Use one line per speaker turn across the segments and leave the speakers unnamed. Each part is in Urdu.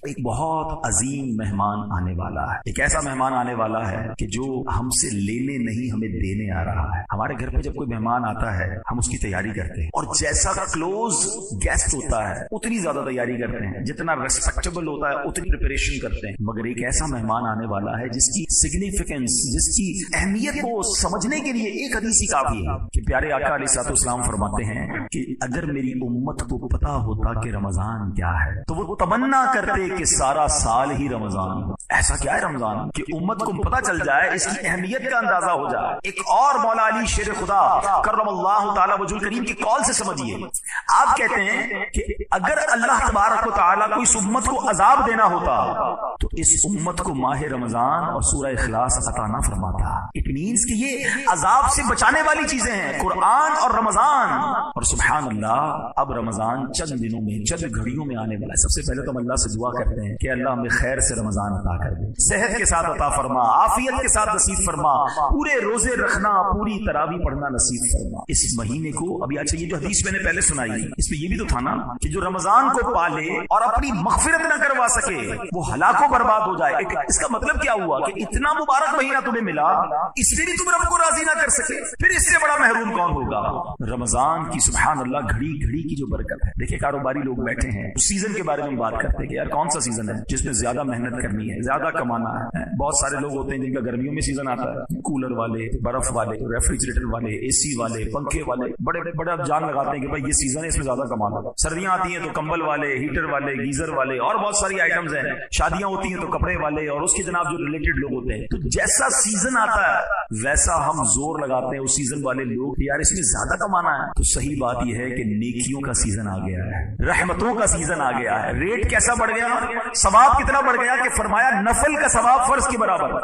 ایک بہت عظیم مہمان آنے والا ہے. ایک ایسا مہمان آنے والا ہے کہ جو ہم سے لینے نہیں ہمیں دینے آ رہا ہے. ہمارے گھر پہ جب کوئی مہمان آتا ہے ہم اس کی تیاری کرتے ہیں, اور جیسا کلوز گیسٹ ہوتا ہے اتنی زیادہ تیاری کرتے ہیں, جتنا ریسپیکٹیبل ہوتا ہے اتنی پریپریشن کرتے ہیں. مگر ایک ایسا مہمان آنے والا ہے جس کی سگنیفیکینس, جس کی اہمیت کو سمجھنے کے لیے ایک حدیث ہی کافی ہے کہ پیارے آقا علیہ الصلوۃ والسلام فرماتے ہیں کہ اگر میری امت کو پتا ہوتا کہ رمضان کیا ہے تو وہ تمنا کرتے کہ سارا سال ہی رمضان ہو. ایسا کیا ہے رمضان کہ امت کو پتا چل جائے, اس کی اہمیت کا اندازہ ہو جائے. ایک اور مولا علی شیر خدا کرم اللہ تعالی وجہ کریم کی قول سے سمجھیے. آپ کہتے ہیں کہ اگر اللہ تبارک و تعالی کو اس امت کو عذاب دینا ہوتا تو اس امت کو ماہ رمضان اور سورہ اخلاص عطا نہ فرماتا. اٹ مینس کہ یہ عذاب سے بچانے والی چیزیں ہیں, قرآن اور رمضان. اور سبحان اللہ, اب رمضان چند دنوں میں, چند گھڑیوں میں آنے والا ہے. سب سے پہلے تو ہم اللہ سے دعا کرتے ہیں کہ اللہ ہمیں خیر سے رمضان عطا کر دے, صحت کے ساتھ عطا فرما, عافیت کے ساتھ نصیب فرما, پورے روزے رکھنا, پوری تراویح پڑھنا نصیب فرما. اس مہینے کو ابھی اچھا یہ جو حدیث میں نے پہلے سنائی اس میں یہ بھی تو تھا نا کہ جو رمضان کو پالے اور اپنی مغفرت نہ کروا سکے وہ ہلاک و برباد ہو جائے. اس کا مطلب کیا ہوا کہ اتنا مبارک مہینہ تمہیں ملا, اس میں بھی تم رب کو راضی نہ کر سکے, پھر اس سے بڑا محروم کون ہوگا. رمضان کی سبحان اللہ گھڑی گھڑی کی جو برکت ہے. دیکھیں کاروباری لوگ بیٹھے ہیں, اس سیزن کے بارے میں بات کرتے ہیں کہ یار کون سا سیزن ہے جس میں زیادہ محنت کرنی ہے, زیادہ کمانا ہے. بہت سارے لوگ ہوتے ہیں جن کا گرمیوں میں سیزن آتا ہے, کولر والے, برف والے, ریفریجریٹر والے, اے سی والے, پنکھے والے, بڑے بڑے جان لگاتے ہیں کہ بھائی یہ سیزن ہے اس میں زیادہ کمانا. سردیاں آتی ہیں تو کمبل والے, ہیٹر والے, گیزر والے, اور بہت ساری آئٹمز ہیں. شادیاں ہوتی ہیں تو کپڑے والے اور اس کے جناب جو ریلیٹڈ لوگ ہوتے ہیں. تو جیسا سیزن آتا ہے ویسا ہم زور لگاتے ہیں اس سیزن والے لوگ یار اس میں زیادہ کمانا ہے. تو صحیح بات یہ ہے کہ نیکیوں کا سیزن آ گیا ہے, رحمتوں کا سیزن آ گیا ہے. ریٹ کیسا بڑھ گیا, ثواب کتنا بڑھ گیا کہ فرمایا نفل کا ثواب فرض کے برابر,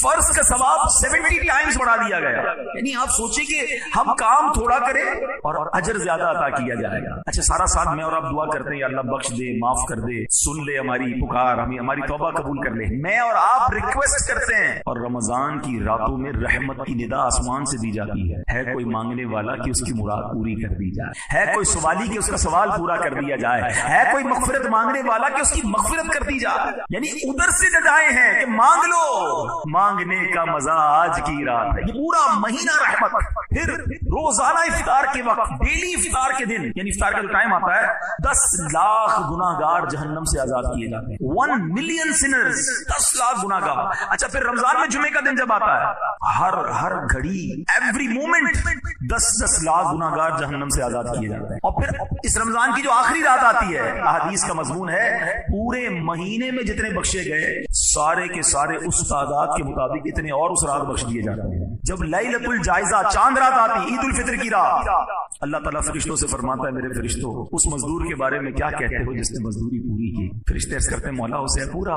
فرض کا ثواب 70 ٹائمز بڑھا دیا گیا. یعنی آپ سوچیں کہ ہم کام تھوڑا کریں اور اجر زیادہ عطا کیا جائے گا. اچھا سارا ساتھ میں اور آپ دعا کرتے ہیں یا اللہ بخش دے, معاف کر دے, سن لے ہماری پکار, ہمیں ہماری توبہ قبول کر لے. میں اور آپ ریکویسٹ کرتے ہیں. اور رمضان کی راتوں میں رحمت کی ندا آسمان سے دی جاتی ہے کوئی مانگنے والا کہ اس کی مراد پوری کر دی جائے, ہے کوئی سوالی کہ اس کا سوال پورا کر دیا جائے, ہے کوئی مغفرت مانگنے والا کہ اس کی مغفرت کر دی جائے. یعنی ادھر سے ندائیں ہیں کہ مانگ لو, مانگنے کا مزہ آج کی رات ہے. یہ پورا مہینہ رحمت. پھر روزانہ افطار کے وقت, ڈیلی افطار کے دن, یعنی افطار کا جو ٹائم آتا ہے 10 لاکھ گناہگار جہنم سے آزاد کیے جاتے ہیں. 1 ملین سنرز, 10 لاکھ گناہگار. اچھا پھر رمضان میں جمعے کا دن جب آتا ہے ہر گھڑی, ایوری مومنٹ 10 لاکھ گناہگار جہنم سے آزاد کیے جاتے ہیں. اور پھر اس رمضان کی جو آخری رات آتی ہے, احادیث کا مضمون ہے پورے مہینے میں جتنے بخشے گئے سارے کے سارے اس تعداد کے مطابق اتنے اور اس رات بخش دیے جاتے ہیں. جب لیلۃ الجائزہ چاند رات آتی, عید الفطر کی رات, اللہ تعالیٰ فرشتوں سے فرماتا ہے میرے فرشتوں اس مزدور کے بارے میں کیا کہتے ہو جس نے مزدوری پوری کی. فرشتے عرض کرتے ہیں مولا اسے پورا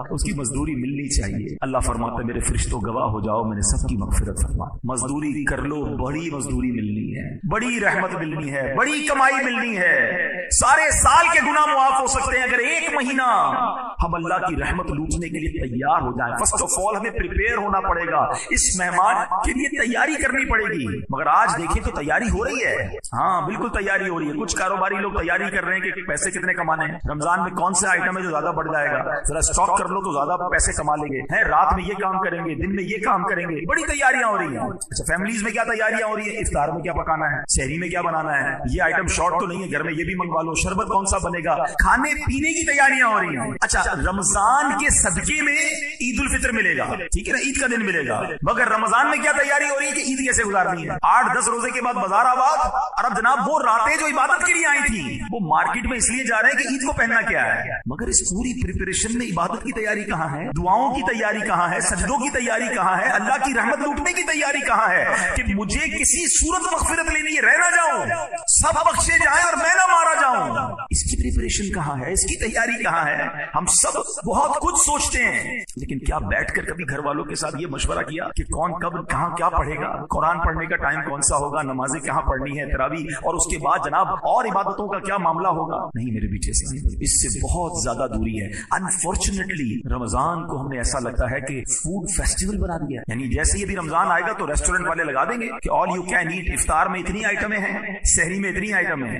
اس کی مزدوری ملنی چاہیے. اللہ فرماتا ہے میرے فرشتوں گواہ ہو جاؤ میں نے سب کی مغفرت فرما. مزدوری کر لو, بڑی مزدوری ملنی ہے, بڑی رحمت ملنی ہے, بڑی کمائی ملنی ہے. سارے سال کے گناہ معاف ہو سکتے ہیں اگر ایک مہینہ ہم اللہ کی رحمت لوٹنے کے لیے تیار ہو جائیں. فرسٹ آف آل ہمیں پریپیئر ہونا پڑے گا, اس مہمان کے لیے تیاری کرنی پڑے گی. مگر آج دیکھیں تو تیاری ہو رہی ہے, ہاں بالکل تیاری ہو رہی ہے. کچھ کاروباری لوگ تیاری کر رہے ہیں کہ پیسے کتنے کمانے ہیں, رمضان میں کون سے آئٹم ہے جو زیادہ بڑھ جائے گا, ذرا اسٹاک کر لو تو زیادہ پیسے کما لیں گے, رات میں یہ کام کریں گے, دن میں یہ کام کریں گے. بڑی تیاریاں ہو رہی ہیں. اچھا فیملیز میں کیا تیاریاں ہو رہی ہیں, افطار میں کیا پکانا ہے, سحری میں کیا بنانا ہے, یہ آئٹم شارٹ تو نہیں ہے گھر میں یہ بھی منگوا لو, شربت کون سا بنے گا, کھانے پینے کی تیاریاں ہو رہی ہیں. اچھا رمضان کے صدقے میں عید الفطر ملے گا, ٹھیک ہے نا, عید کا دن ملے گا. مگر رمضان میں کیا تیاری ہو رہی ہے کہ عید کیسے گزارنی ہے. 8-10 روزے کے بعد بازار آباد, اور اب جناب وہ راتیں جو عبادت کے لیے آئی تھی وہ مارکیٹ میں اس لیے جا رہے ہیں کہ عید کو پہننا کیا ہے. مگر اس پوری پریپریشن میں عبادت کی تیاری کہاں ہے, دعاؤں کی تیاری کہاں ہے, سجدوں کی تیاری کہاں ہے, اللہ کی رحمت لوٹنے کی تیاری کہاں ہے کہ مجھے کسی صورت مغفرت لینی ہے, رہ نہ جاؤں, سب بخشے جائیں اور میں نہ مارا جاؤں. اس کی پریپریشن کہاں ہے, اس کی تیاری کہاں ہے. ہم سب بہت کچھ سوچتے ہیں لیکن کیا بیٹھ کر کبھی گھر والوں کے ساتھ یہ مشورہ کیا کہ کون کب کہاں کیا پڑھے گا, قرآن پڑھنے کا ٹائم کون سا ہوگا, نمازیں کہاں پڑھنی ہے, تراویح, اور اس کے بعد جناب اور عبادتوں کا کیا معاملہ ہوگا. نہیں میرے پیچھے سے اس سے بہت زیادہ دوری ہے. انفارچونیٹلی رمضان کو ہم نے ایسا لگتا ہے کہ فوڈ فیسٹیول بنا دیا. یعنی جیسے ہی بھی رمضان آئے گا تو ریسٹورنٹ والے لگا دیں گے کہ آل یو کین ایٹ, افطار میں اتنی آئٹمیں ہیں, سحری میں اتنی آئٹمیں ہیں,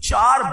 4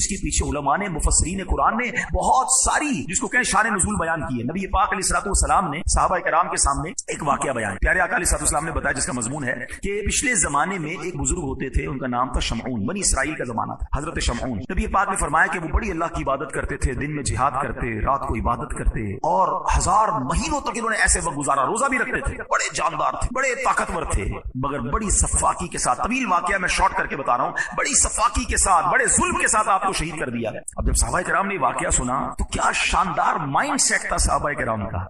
اس کے پیچھے علماء نے, مفسرین قرآن نے بہت ساری جس کو کہیں شان نزول بیان کی ہے. نبی پاک علیہ الصلوۃ والسلام نے صحابہ کرام کے سامنے ایک واقعہ بیان, پیارے آقا علیہ الصلوۃ والسلام نے بتایا, جس کا مضمون ہے کہ پچھلے زمانے میں ایک بزرگ ہوتے تھے, ان کا نام تھا شمعون, بنی اسرائیل کا زمانہ تھا, حضرت شمعون. نبی پاک نے فرمایا کہ وہ بڑی اللہ کی عبادت کرتے تھے, دن میں جہاد کرتے, رات کو عبادت کرتے, اور 1000 مہینوں تک انہوں نے ایسے وقت گزارا, روزہ بھی رکھتے تھے, بڑے جاندار تھے, بڑے طاقتور تھے, مگر بڑی صفاکی کے ساتھ, طویل واقعہ میں شارٹ کر کے بتا رہا ہوں, بڑی صفاکی کے ساتھ, بڑے ظلم کے ساتھ آپ کو شہید کر دیا. اب جب صحابہ کرام نے واقعہ سنا تو کیا شاندار مائنڈ سیٹ تھا صحابہ کرام کا.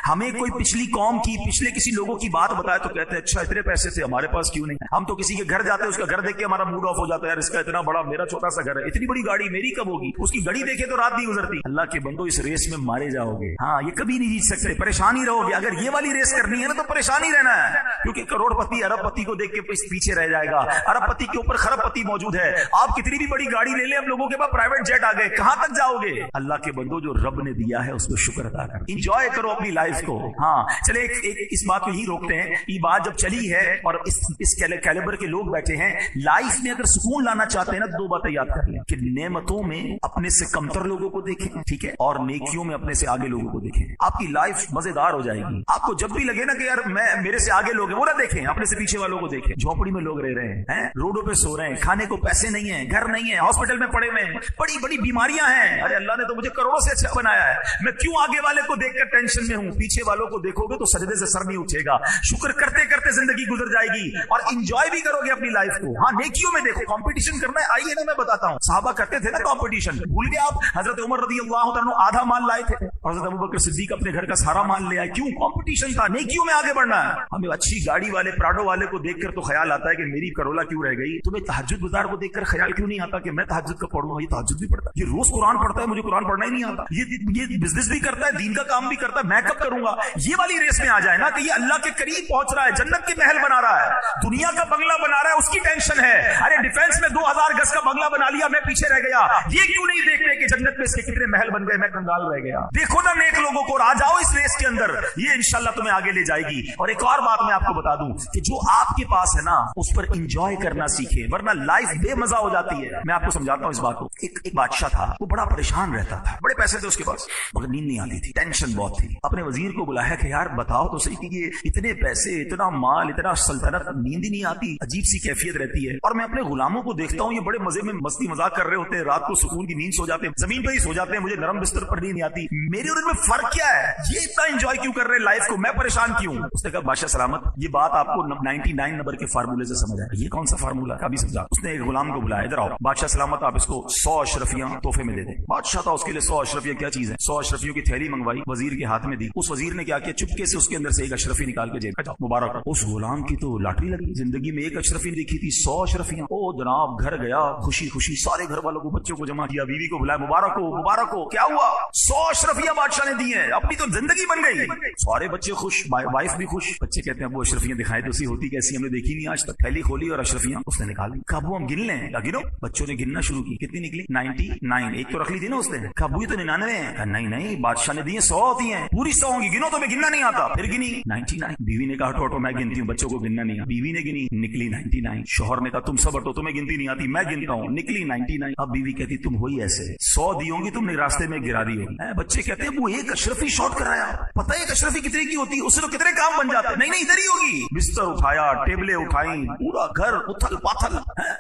ہمیں کوئی پچھلی قوم کی, پچھلے کسی لوگوں کی بات بتائے تو کہتے ہیں اچھا اتنے پیسے تھے ہمارے پاس کیوں نہیں. ہم تو کسی کے گھر جاتے ہیں, اس کا گھر دیکھ کے ہمارا موڈ آف ہو جاتا ہے, یار اس کا اتنا بڑا, میرا چھوٹا سا گھر ہے, اتنی بڑی گاڑی میری کب ہوگی, اس کی گاڑی دیکھے تو رات نہیں گزرتی. اللہ کے بندو, اس ریس میں مارے جاؤ گے, ہاں یہ کبھی نہیں جیت سکتے, پریشان ہی رہو گے. اگر یہ والی ریس کرنی ہے نا تو پریشان ہی رہنا ہے, کیونکہ کروڑ پتی ارب پتی کو دیکھ کے پیچھے رہ جائے گا, ارب پتی کے اوپر خرب پتی موجود ہے. آپ کتنی بھی بڑی گاڑی لے لیں, ہم لوگوں کے پاس پرائیویٹ جیٹ آ گئے, کہاں تک جاؤ گے. اللہ کے بندو, جو رب نے دیا ہے اس کو شکر ادا کر, انجوائے کرو اپنی لائف کو. ہاں چلے اس بات کو ہی روکتے ہیں, یہ بات جب چلی ہے اور اس کیلیبر کے لوگ بیٹھے ہیں, لائف میں اگر سکون لانا چاہتے ہیں نا, 2 باتیں یاد کر لیں کہ نعمتوں میں اپنے سے کمتر لوگوں کو دیکھیں, ٹھیک ہے, اور نیکیوں میں اپنے سے آگے لوگوں کو دیکھیں. آپ کی لائف مزیدار ہو جائے گی. آپ کو جب بھی لگے نا کہ یار میرے سے آگے لوگ ہیں, وہ نہ دیکھیں, اپنے سے پیچھے والوں کو دیکھیں. جھونپڑی میں لوگ رہ رہے ہیں, روڈوں پہ سو رہے ہیں, کھانے کو پیسے نہیں ہیں, گھر نہیں ہے, ہاسپٹل میں پڑے ہوئے ہیں, بڑی بڑی بیماریاں ہیں. ارے اللہ نے تو مجھے کروڑوں سے اچھا بنایا ہے, میں کیوں آگے والے کو دیکھ کر ٹینشن میں ہوں. پیچھے والوں کو دیکھو گے تو سجدے سے سر نہیں اٹھے گا. شکر کرتے کرتے زندگی گزر جائے گی اور انجوائے بھی کرو گے اپنی لائف کو. ہاں نیکیوں میں دیکھو, کمپٹیشن کرنا ہے, آئیے نا میں بتاتا ہوں. صحابہ کرتے تھے نا کمپٹیشن, بھول گئے آپ؟ حضرت عمر رضی اللہ عنہ آدھا مال لائے تھے, حضرت ابوبکر صدیق اپنے گھر کا سارا مال لے آئے. کیوں؟ کمپٹیشن تھا, نیکیوں میں آگے بڑھنا ہے. ہمیں اچھی گاڑی والے, پراڈو والے کو دیکھ کر تو خیال آتا ہے کہ میری کرولا کیوں رہ گئی. تمہیں تہجد گزار کو دیکھ کر خیال کیوں نہیں آتا کہ میں تہجد کا پڑھوں, یہ تہجد بھی پڑھتا ہے, یہ روز قرآن پڑھتا ہے, مجھے قرآن پڑھنا ہی نہیں آتا, یہ بزنس بھی کرتا ہے, دین کا کام بھی کرتا ہے, میں کب کروں گا. یہ والی ریس میں آ جائے نا کہ یہ اللہ کے قریب پہنچ رہا ہے, جنت کے محل بنا رہا ہے, دنیا کا بنگلہ بنا رہا ہے, اس کی ٹینشن ہے. ارے ڈیفینس میں 2000 گز کا بنگلہ بنا لیا, میں پیچھے رہ گیا. یہ کیوں نہیں دیکھ رہے کہ جنت میں اس کے کتنے محل بن گئے, میں کنگال رہ گیا. دیکھو نا نیک لوگوں کو, آ جاؤ اس ریس کے اندر, یہ انشاءاللہ تمہیں آگے لے جائے گی. اور ایک اور بات میں آپ کو بتا دوں کہ جو آپ کے پاس ہے نا, اس پر انجوائے کرنا سیکھیں, ورنہ لائف بے مزہ ہو جاتی ہے. میں آپ کو سمجھاتا ہوں اس بات کو. ایک بادشاہ تھا, وہ بڑا پریشان رہتا تھا, بڑے پیسے تھے اس کے پاس, مگر نیند نہیں آتی تھی, ٹینشن بہت تھی. اپنے وزیر کو بلایا کہ یار بتاؤ تو صحیح کہ یہ اتنے پیسے, اتنا مال, اتنا سلطنت, نیند ہی نہیں آتی, عجیب سی کیفیت رہتی ہے. اور میں اپنے غلاموں کو دیکھتا ہوں, یہ بڑے مزے میں مستی مذاق کر رہے ہوتے ہیں, رات کو سکون کی نیند سو جاتے ہیں, زمین پہ ہی سو جاتے ہیں, مجھے نرم بستر پر نیند نہیں آتی. میرے اور ان میں فرق کیا ہے؟ یہ اتنا انجوائے کیوں کر رہے ہیں لائف کو, میں پریشان کیوں. اس نے کہا بادشاہ سلامت, یہ بات آپ کو 99 نمبر کے فارمولے سے سمجھ آئے. یہ کون سا فارمولا, ابھی سمجھا. اس نے ایک غلام کو بلایا, ادھر آؤ بادشاہ سلامت, آپ اس کو 100 اشرفیاں تحفے میں دے دیں. بادشاہ تھا, اس کے لیے 100 اشرفیاں کیا چیز ہے. 100 اشرفیوں کی تھیلی منگوائی, وزیر کے ہاتھ میں دی. اس وزیر نے کیا کیا, چپکے سے اس کے اندر سے ایک اشرفی نکال کے جیب میں, مبارک. اس غلام کی تو لاٹری لگی, زندگی میں ایک اشرفی دیکھی تھی, 100 اشرفیاں. او جناب, گھر گیا, خوشی خوشی سارے گھر والوں کو, بچوں کو جمع کیا, بیوی کو بلایا, مبارک ہو مبارک ہو. کیا ہوا؟ 100 اشرفیاں بادشاہ نے دی ہیں, اپنی تو زندگی بن گئی. سارے بچے خوش, وائف بھی خوش. بچے کہتے ہیں وہ اشرفیاں دکھائے تو سی ہوتی کیسی, ہم نے دیکھی نہیں آج تک. تھیلی کھولی اور اشرفیاں اس نے نکالی. کابو ہم گن لیں, گنو. بچوں نے گننا شروع کی, کتنی نکلی؟ 99. ایک تو رکھ لی تھی نا اس نے. کابو یہ تو 99 ہیں. نہیں بادشاہ نے دی 100 ہوتی ہیں, پوری 100 ہوں گی, گنو, تو میں گننا نہیں آتا. پھر گنی 99. بیوی نے کہا ہٹو میں گنتی ہوں, بچوں کو گننا نہیں آتا. بیوی نے گنی, نکلی 99. شوہر نے کہا تم سب ہٹو, تمہیں گنتی نہیں آتی, میں گنتا ہوں, نکلی 99. اب بیوی کہتی تم ہوئی ایسے, 100 دی ہوں گی تم نے, راستے میں گرا دی ہوگی. بچے کہتے ہیں وہ ایک اشرفی شارٹ کرایا, پتہ ہے ایک اشرفی کتنے کی ہوتی ہے, اس سے تو کتنے کام بن جاتے. نہیں ادھر ہی ہوگی. بستر اٹھایا, ٹیبلیں اٹھائیں, پورا گھر اتھل پاتھل,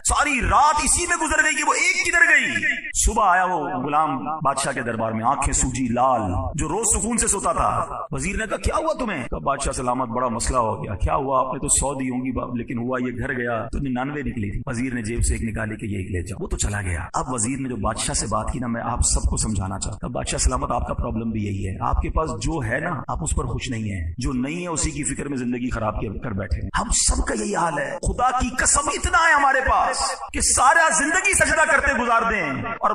ساری رات اسی میں گزر گئی کہ وہ ایک کدھر گئی. صبح آیا وہ غلام بادشاہ کے دربار میں, آنکھیں سوجی لال, جو روز سکون سے سوتا تھا. وزیر نے کہا کیا ہوا تمہیں؟ کہا بادشاہ سلامت, بڑا مسئلہ ہو گیا. کیا ہوا؟ آپ نے تو 100 دی ہوں گی لیکن ہوا یہ, گھر گیا تو 99 نکلی تھی. وزیر نے جیب سے ایک نکالی کہ یہ ایک لے جاؤ. وہ تو چلا گیا. اب وزیر نے جو بادشاہ سے بات کی نا, میں آپ سب کو سمجھانا چاہتا ہوں, بادشاہ سلامت آپ کا پرابلم بھی یہی ہے, آپ کے پاس جو ہے نا آپ اس پر خوش نہیں ہیں, جو نہیں ہے اسی کی فکر میں زندگی خراب کر بیٹھے. ہم سب کا یہی حال ہے, خدا کی قسم اتنا ہے ہمارے پاس کہ سارا زندگی سجدہ کرتے گزار دیں اور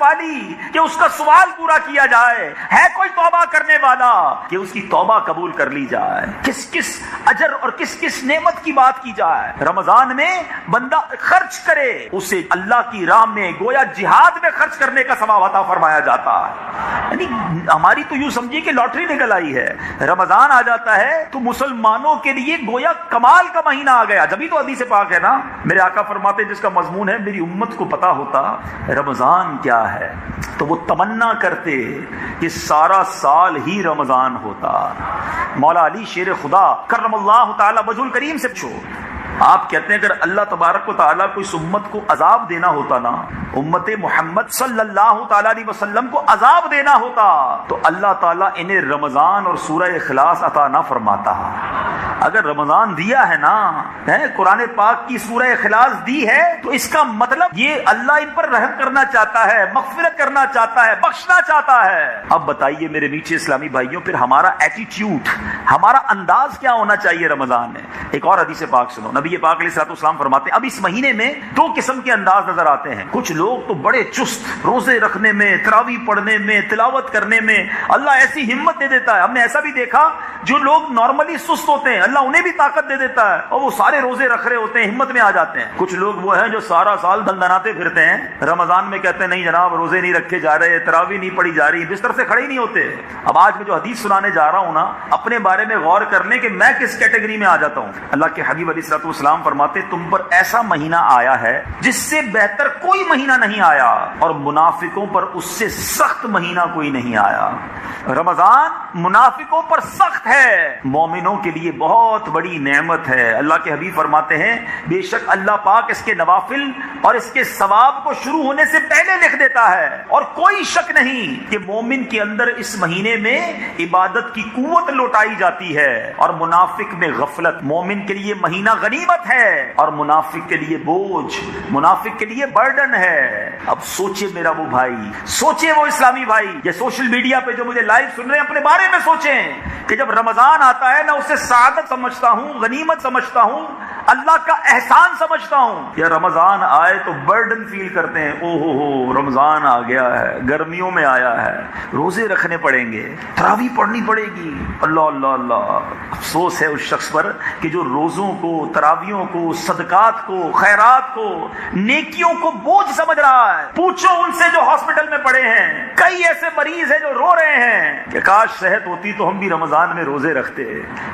سوالی کہ اس کا سوال پورا کیا جائے، ہے کوئی توبہ کرنے والا کہ اس کی توبہ قبول کر لی جائے، کس کس اجر اور کس کس نعمت کی بات کی جائے۔ رمضان میں بندہ خرچ کرے، اسے اللہ کی راہ میں گویا جہاد میں خرچ کرنے کا ثواب عطا فرمایا جاتا ہے۔ یعنی ہماری تو یوں سمجھیے کہ لاٹری نکل آئی ہے، رمضان آ جاتا ہے تو مسلمانوں کے لیے گویا کمال کا مہینہ آ گیا۔ جبھی تو حدیث پاک ہے نا، میرے آقا فرماتے جس کا مضمون ہے میری امت کو پتا ہوتا رمضان کیا ہے تو وہ تمنا کرتے کہ سارا سال ہی رمضان ہوتا۔ مولا علی شیر خدا کرم اللہ تعالی وجہ الکریم سے پوچھو، آپ کہتے ہیں اگر اللہ تبارک و تعالیٰ کو اس امت کو عذاب دینا ہوتا نا، امت محمد صلی اللہ تعالیٰ علیہ وسلم کو عذاب دینا ہوتا تو اللہ تعالیٰ انہیں رمضان اور سورہ اخلاص عطا نہ فرماتا۔ اگر رمضان دیا ہے نا، قرآن پاک کی سورہ اخلاص دی ہے تو اس کا مطلب یہ اللہ ان پر رحم کرنا چاہتا ہے، مغفرت کرنا چاہتا ہے، بخشنا چاہتا ہے۔ اب بتائیے میرے میٹھے اسلامی بھائیوں، پھر ہمارا ایٹیٹیوڈ، ہمارا انداز کیا ہونا چاہیے رمضان میں؟ ایک اور حدیث پاک سنو، نبی پاک علیہ الصلوۃ والسلام فرماتے ہیں اب اس مہینے میں دو قسم کے انداز نظر آتے ہیں۔ کچھ لوگ تو بڑے چست، روزے رکھنے میں، تراویح پڑھنے میں، تلاوت کرنے میں اللہ ایسی ہمت دے دیتا ہے۔ ہم نے ایسا بھی دیکھا جو لوگ نارملی سست ہوتے ہیں اللہ انہیں بھی طاقت دے دیتا ہے اور وہ سارے روزے رکھ رہے ہوتے ہیں، ہمت میں آ جاتے ہیں۔ کچھ لوگ وہ ہیں جو سارا سال دندناتے پھرتے ہیں، رمضان میں کہتے ہیں نہیں جناب روزے نہیں رکھے جا رہے، تراویح نہیں پڑھی جا رہی، بستر سے کھڑے ہی نہیں ہوتے۔ اب آج میں جو حدیث سنانے جا رہا ہوں نا، اپنے بارے میں غور کر لیں کہ میں کس کیٹیگری میں آ جاتا ہوں۔ اللہ کے حبیب علیہ الصلوۃ والسلام فرماتے تم پر ایسا مہینہ آیا ہے جس سے بہتر کوئی مہینہ نہیں آیا اور منافقوں پر اس سے سخت مہینہ کوئی نہیں آیا۔ رمضان منافقوں پر سخت ہے، مومنوں کے لیے بہت بڑی نعمت ہے۔ اللہ کے حبیب فرماتے ہیں بے شک اللہ پاک اس کے نوافل اور اس کے ثواب کو شروع ہونے سے پہلے لکھ دیتا ہے، اور کوئی شک نہیں کہ مومن کے اندر اس مہینے میں عبادت کی قوت لوٹائی جاتی ہے اور منافق میں غفلت۔ مومن کے لیے مہینہ غنیمت ہے اور منافق کے لیے بوجھ، منافق کے لیے برڈن ہے۔ اب سوچے میرا وہ بھائی، سوچے وہ اسلامی بھائی، یہ سوشل میڈیا پہ جو مجھے لائیو سن رہے ہیں اپنے بارے میں سوچیں کہ جب رمضان آتا ہے میں اسے سعادت سمجھتا ہوں، غنیمت سمجھتا ہوں، اللہ کا احسان سمجھتا ہوں۔ یا رمضان آئے تو برڈن فیل کرتے ہیں، او ہو رمضان آ گیا ہے، گرمیوں میں آیا ہے، روزے رکھنے پڑیں گے، تراویح پڑھنی پڑے گی۔ اللہ اللہ اللہ، افسوس ہے اس شخص پر کہ جو روزوں کو، تراویحوں کو، صدقات کو، خیرات کو، نیکیوں کو بوجھ سمجھ رہا ہے۔ پوچھو ان سے جو ہاسپٹل میں پڑے ہیں، کئی ایسے مریض ہیں جو رو رہے ہیں کہ کاش صحت ہوتی تو ہم بھی رمضان میں روزے رکھتے،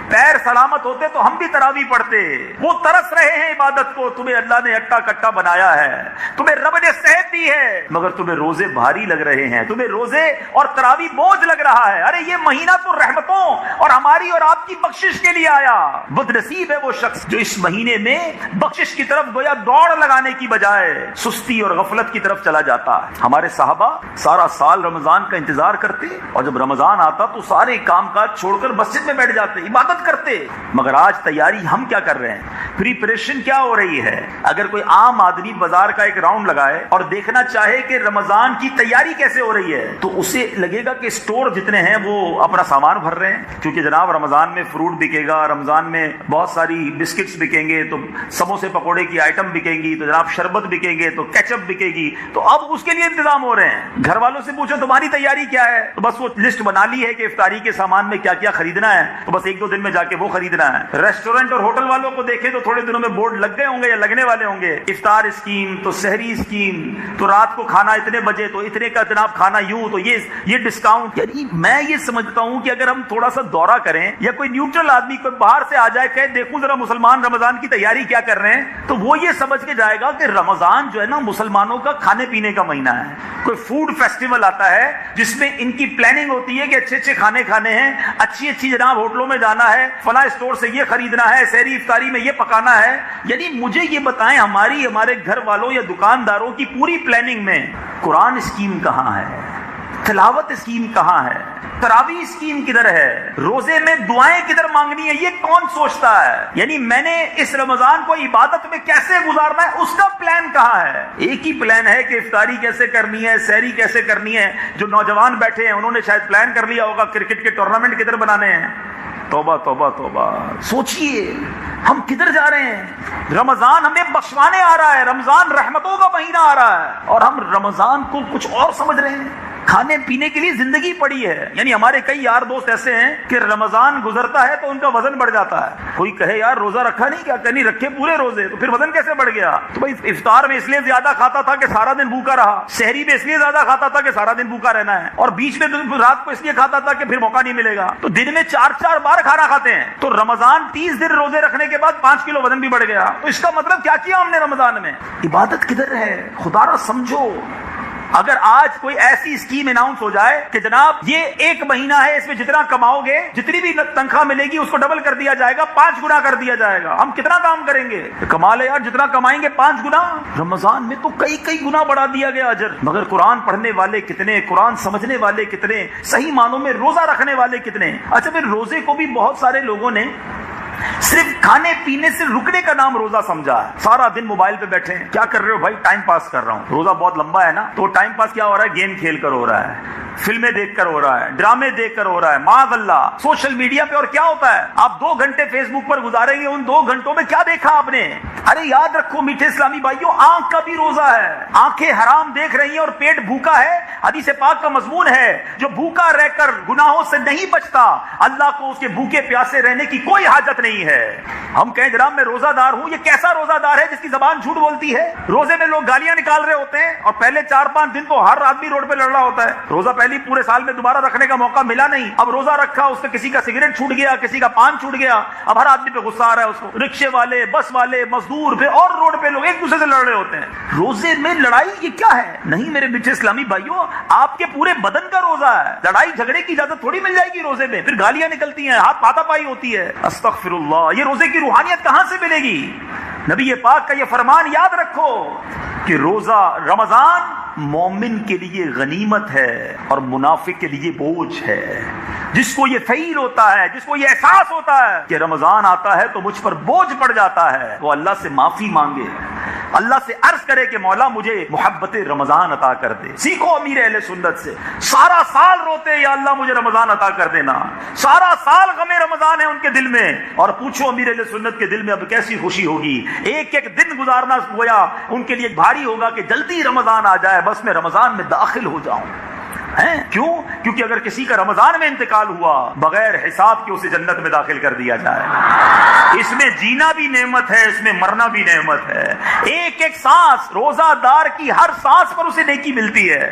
پیر سلامت ہوتے تو ہم بھی تراویح پڑھتے۔ وہ ترس رہے ہیں عبادت کو، تمہیں اللہ نے اٹا کٹا بنایا ہے، تمہیں رب نے صحت دی ہے، مگر تمہیں روزے بھاری لگ رہے ہیں، تمہیں روزے اور تراویح بوجھ لگ رہا ہے۔ ارے یہ مہینہ تو رحمتوں اور ہماری اور آپ کی بخشش کے لیے آیا۔ بد نصیب ہے وہ شخص جو اس مہینے میں بخشش کی طرف گویا دوڑ لگانے کی بجائے سستی اور غفلت کی طرف چلا جاتا ہے۔ ہمارے صحابہ سارا سال رمضان کا انتظار کرتے اور جب رمضان آتا تو سارے کام کاج چھوڑ کر مسجد میں بیٹھ جاتے، عبادت کرتے۔ مگر آج تیاری ہم کیا کر رہے ہیں؟ پریپریشن کیا ہو رہی ہے؟ اگر کوئی عام آدمی بازار کا ایک راؤنڈ لگائے اور دیکھنا چاہے کہ رمضان کی تیاری کیسے ہو رہی ہے تو اسے لگے گا کہ اسٹور جتنے ہیں وہ اپنا سامان بھر رہے ہیں، کیونکہ جناب رمضان میں فروٹ بکے گا، رمضان میں بہت ساری بسکٹس بکیں گے، تو سموسے پکوڑے کی آئٹم بکیں گی، تو جناب شربت بکیں گے، تو کیچپ بکے گی، تو اب اس کے لیے انتظام ہو رہے ہیں۔ گھر والوں سے پوچھو تمہاری تیاری کیا ہے، تو بس وہ لسٹ بنا لی ہے کہ افطاری کے سامان میں کیا کیا خریدنا ہے، تو بس ایک دو دن میں جا کے وہ خریدنا ہے۔ ریسٹورینٹ اور ہوٹل والوں کو دیکھیں تو تھوڑے دنوں میں بورڈ لگ گئے ہوں گے یا لگنے والے ہوں گے، افطار اسکیم، تو سحری اسکیم، تو رات کو کھانا اتنے بجے، تو اتنے کا جناب کھانا یوں، تو یہ ڈسکاؤنٹ۔ یعنی میں یہ سمجھتا ہوں کہ اگر ہم تھوڑا سا دورہ کریں یا کوئی نیوٹرل آدمی کوئی باہر سے آ جائے کہ دیکھوں ذرا مسلمان رمضان کی تیاری کیا کر رہے ہیں، تو وہ یہ سمجھ کے جائے گا کہ رمضان جو ہے نا مسلمانوں کا کھانے پینے کا مہینہ ہے۔ کوئی فوڈ فیسٹیول آتا ہے جس میں ان کی پلاننگ ہوتی ہے کہ اچھے اچھے کھانے کھانے ہیں، اچھی اچھی جناب ہوٹلوں میں جانا ہے، فلاں اسٹور سے یہ خریدنا ہے، سحری افطاری میں یہ پکانا ہے۔ یعنی مجھے یہ بتائیں ہمارے گھر والوں یا دکانداروں کی پوری پلاننگ میں قرآن اسکیم کہاں ہے، تلاوت اسکیم کہاں ہے، تراویح اسکیم کدھر ہے، روزے میں دعائیں کدھر مانگنی ہے، یہ کون سوچتا ہے؟ یعنی میں نے اس رمضان کو عبادت میں کیسے گزارنا ہے اس کا پلان کہاں ہے؟ ایک ہی پلان ہے کہ افطاری کیسے کرنی ہے، سحری کیسے کرنی ہے۔ جو نوجوان بیٹھے ہیں انہوں نے شاید پلان کر لیا ہوگا کرکٹ کے ٹورنامنٹ کدھر بنانے ہیں۔ توبہ توبہ توبہ، سوچئے ہم کدھر جا رہے ہیں؟ رمضان ہمیں بخشوانے آ رہا ہے، رمضان رحمتوں کا مہینہ آ رہا ہے، اور ہم رمضان کو کچھ اور سمجھ رہے ہیں۔ کھانے پینے کے لیے زندگی پڑی ہے۔ یعنی ہمارے کئی یار دوست ایسے ہیں کہ رمضان گزرتا ہے تو ان کا وزن بڑھ جاتا ہے۔ کوئی کہے یار روزہ رکھا نہیں کیا؟ نہیں رکھے پورے روزے، تو پھر وزن کیسے بڑھ گیا؟ تو بھائی افطار میں اس لیے زیادہ کھاتا تھا کہ سارا دن بھوکا رہا، سحری میں اس لیے زیادہ کھاتا تھا کہ سارا دن بھوکا رہنا ہے، اور بیچ میں رات کو اس لیے کھاتا تھا کہ پھر موقع نہیں ملے گا، تو دن میں 4 بار کھانا کھاتے ہیں۔ تو رمضان 30 دن روزے رکھنے کے بعد 5 کلو وزن بھی بڑھ گیا۔ تو اس کا مطلب کیا کیا ہم نے رمضان میں؟ عبادت کدھر ہے؟ خدا را سمجھو۔ اگر آج کوئی ایسی اسکیم اناؤنس ہو جائے کہ جناب یہ 1 مہینہ ہے، اس میں جتنا کماؤ گے، جتنی بھی تنخواہ ملے گی اس کو ڈبل کر دیا جائے گا، 5 گنا کر دیا جائے گا، ہم کتنا کام کریں گے؟ کمال ہے یار، جتنا کمائیں گے 5 گنا۔ رمضان میں تو کئی گنا بڑھا دیا گیا اجر، مگر قرآن پڑھنے والے کتنے، قرآن سمجھنے والے کتنے، صحیح معنوں میں روزہ رکھنے والے کتنے۔ اچھا پھر روزے کو بھی بہت سارے لوگوں نے صرف کھانے پینے سے رکنے کا نام روزہ سمجھا ہے۔ سارا دن موبائل پہ بیٹھے ہیں، کیا کر رہے ہو بھائی؟ ٹائم پاس کر رہا ہوں۔ روزہ بہت لمبا ہے نا، تو ٹائم پاس کیا ہو رہا ہے؟ گیم کھیل کر ہو رہا ہے، فلمیں دیکھ کر ہو رہا ہے، ڈرامے دیکھ کر ہو رہا ہے، معاذ اللہ سوشل میڈیا پہ۔ اور کیا ہوتا ہے؟ آپ 2 گھنٹے فیس بک پر گزاریں گے، ان 2 گھنٹوں میں کیا دیکھا آپ نے؟ ارے یاد رکھو میٹھے اسلامی بھائیوں، آنکھ کا بھی روزہ ہے۔ آنکھیں حرام دیکھ رہی ہیں اور پیٹ بھوکا ہے۔ حدیث پاک کا مضمون ہے، جو بھوکا رہ کر گناہوں سے نہیں بچتا، اللہ کو اس کے بھوکے پیاسے رہنے کی کوئی حاجت نہیں ہے۔ ہم کہیں جناب میں روزہ دار ہوں، یہ کیسا روزہ دار ہے جس کی زبان جھوٹ بولتی ہے؟ روزے میں لوگ گالیاں نکال رہے ہوتے ہیں، اور پہلے 4-5 دن تو ہر آدمی روڈ پہ لڑ رہا ہوتا ہے۔ روزہ پہلی پورے سال میں دوبارہ رکھنے کا موقع ملا نہیں، اب روزہ رکھا، اس سے کسی کا سگریٹ چھوٹ گیا، کسی کا پان چھوٹ گیا، اب ہر آدمی پہ غصہ آ رہا ہے اس کو۔ رکشے والے، بس والے، مزدور پہ اور روڈ پہ لوگ ایک دوسرے سے لڑ رہے ہوتے ہیں۔ روزے میں لڑائی یہ کیا ہے؟ نہیں میرے میٹھے اسلامی بھائیوں، آپ کے پورے بدن کا روزہ ہے، لڑائی جھگڑے کی اجازت تھوڑی مل جائے گی روزے میں، پھر گالیاں نکلتی ہیں، ہاتھ پاتا پائی ہوتی ہے۔ استغفر اللہ، یہ روزے کی روحانیت کہاں سے ملے گی؟ نبی پاک کا یہ فرمان یاد رکھو کہ روزہ رمضان مومن کے لیے غنیمت ہے اور منافق کے لیے بوجھ ہے۔ جس کو یہ فیل ہوتا ہے، جس کو یہ احساس ہوتا ہے کہ رمضان آتا ہے تو مجھ پر بوجھ پڑ جاتا ہے، وہ اللہ سے معافی مانگے، اللہ سے عرض کرے کہ مولا مجھے محبت رمضان عطا کر دے۔ سیکھو امیر اہل سنت سے، سارا سال روتے یا اللہ مجھے رمضان عطا کر دینا، سارا سال غم رمضان ہے ان کے دل میں، اور پوچھو امیر اہل سنت کے دل میں اب کیسی خوشی ہوگی۔ ایک دن گزارنا گویا ان کے لیے بھاری ہوگا کہ جلدی رمضان آ جائے، بس میں رمضان میں داخل ہو جاؤں۔ کیوں؟ کیونکہ اگر کسی کا رمضان میں انتقال ہوا، بغیر حساب کے اسے جنت میں داخل کر دیا جائے۔ اس میں جینا بھی نعمت ہے، اس میں مرنا بھی نعمت ہے۔ ایک سانس، روزہ دار کی ہر سانس پر اسے نیکی ملتی ہے۔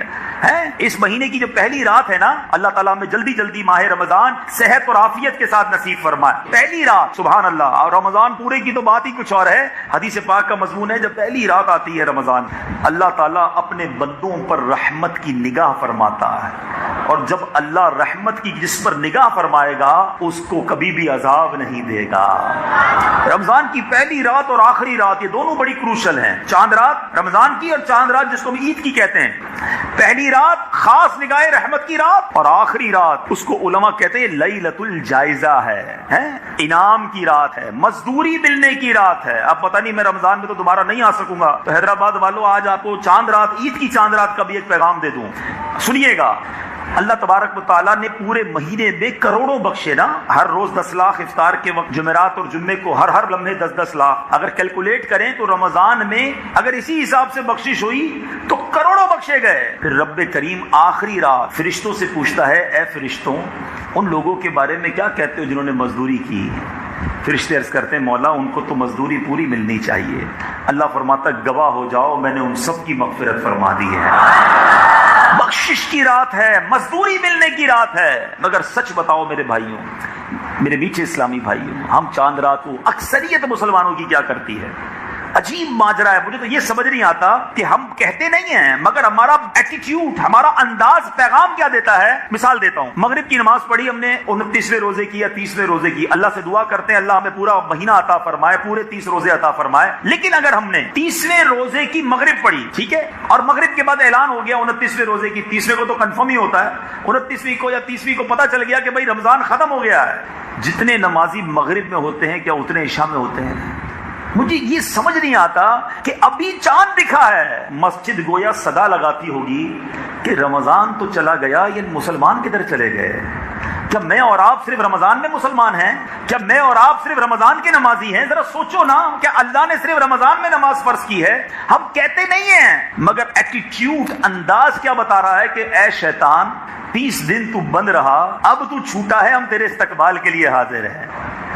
اس مہینے کی جو پہلی رات ہے نا، اللہ تعالیٰ میں جلدی ماہ رمضان صحت اور عافیت کے ساتھ نصیب فرمائے۔ پہلی رات، سبحان اللہ، اور رمضان پورے کی تو بات ہی کچھ اور ہے۔ حدیث پاک کا مضمون ہے جب پہلی رات آتی ہے رمضان، اللہ تعالیٰ اپنے بندوں پر رحمت کی نگاہ فرماتا ہے، اور جب اللہ رحمت کی جس پر نگاہ فرمائے گا اس کو کبھی بھی عذاب نہیں دے گا۔ رمضان کی پہلی رات اور آخری رات یہ دونوں بڑی کروشل ہیں۔ چاند رات رمضان کی، اور چاند رات جس کو ہم عید کی کہتے ہیں۔ پہلی رات خاص نگاہ رحمت کی رات، اور آخری رات اس کو علماء کہتے ہیں لیلۃ الجائزہ ہے، انعام کی رات ہے، مزدوری ملنے کی رات ہے۔ اب پتہ نہیں میں رمضان میں تو دوبارہ نہیں آ سکوں گا، تو حیدرآباد والوں آج آپ کو چاند رات، عید کی چاند رات کا بھی ایک پیغام دے دوں، سنیے گا۔ اللہ تبارک و تعالیٰ نے پورے مہینے میں کروڑوں بخشے نا، ہر روز 10 لاکھ، افطار کے وقت جمعرات اور جمعے کو ہر لمحے 10 لاکھ۔ اگر کیلکولیٹ کریں تو رمضان میں اگر اسی حساب سے بخشش ہوئی تو کروڑوں بخشے گئے۔ پھر رب کریم آخری رات فرشتوں سے پوچھتا ہے، اے فرشتوں ان لوگوں کے بارے میں کیا کہتے ہو جنہوں نے مزدوری کی؟ فرشتے عرض کرتے ہیں مولا ان کو تو مزدوری پوری ملنی چاہیے۔ اللہ فرماتا گواہ ہو جاؤ میں نے ان سب کی مغفرت فرما دی ہے۔ بخشش کی رات ہے، مزدوری ملنے کی رات ہے۔ مگر سچ بتاؤ میرے بھائیوں، میرے میٹھے اسلامی بھائیوں، ہم چاند رات کو اکثریت مسلمانوں کی کیا کرتی ہے؟ عجیب ماجرا ہے، مجھے تو یہ سمجھ نہیں آتا کہ ہم کہتے نہیں ہیں مگر ہمارا ایٹیٹیوڈ، ہمارا انداز پیغام کیا دیتا ہے۔ مثال دیتا ہوں، مغرب کی نماز پڑھی ہم نے 29ویں روزے کی یا 30ویں روزے کی، اللہ سے دعا کرتے ہیں اللہ ہمیں پورا مہینہ عطا فرمائے، پورے 30 روزے عطا فرمائے۔ لیکن اگر ہم نے 30ویں روزے کی مغرب پڑھی، ٹھیک ہے، اور مغرب کے بعد اعلان ہو گیا 29ویں روزے کی، 30ویں کو تو کنفرم ہی ہوتا ہے، 29ویں کو یا 30ویں کو پتہ چل گیا کہ بھائی رمضان ختم ہو گیا ہے، جتنے نمازی مغرب میں ہوتے ہیں کیا اتنے عشاء میں ہوتے ہیں؟ مجھے یہ سمجھ نہیں آتا کہ ابھی چاند دکھا ہے، مسجد گویا صدا لگاتی ہوگی کہ رمضان تو چلا گیا، یہ مسلمان کدھر چلے گئے؟ کیا میں اور آپ صرف رمضان میں مسلمان ہیں؟ کیا میں اور آپ صرف رمضان کے نمازی ہیں؟ ذرا سوچو نا، کیا اللہ نے صرف رمضان میں نماز فرض کی ہے؟ ہم کہتے نہیں ہیں، مگر ایٹیٹیوڈ، انداز کیا بتا رہا ہے کہ اے شیطان 30 دن تو بند رہا، اب تو چھوٹا ہے، ہم تیرے استقبال کے لیے حاضر ہیں۔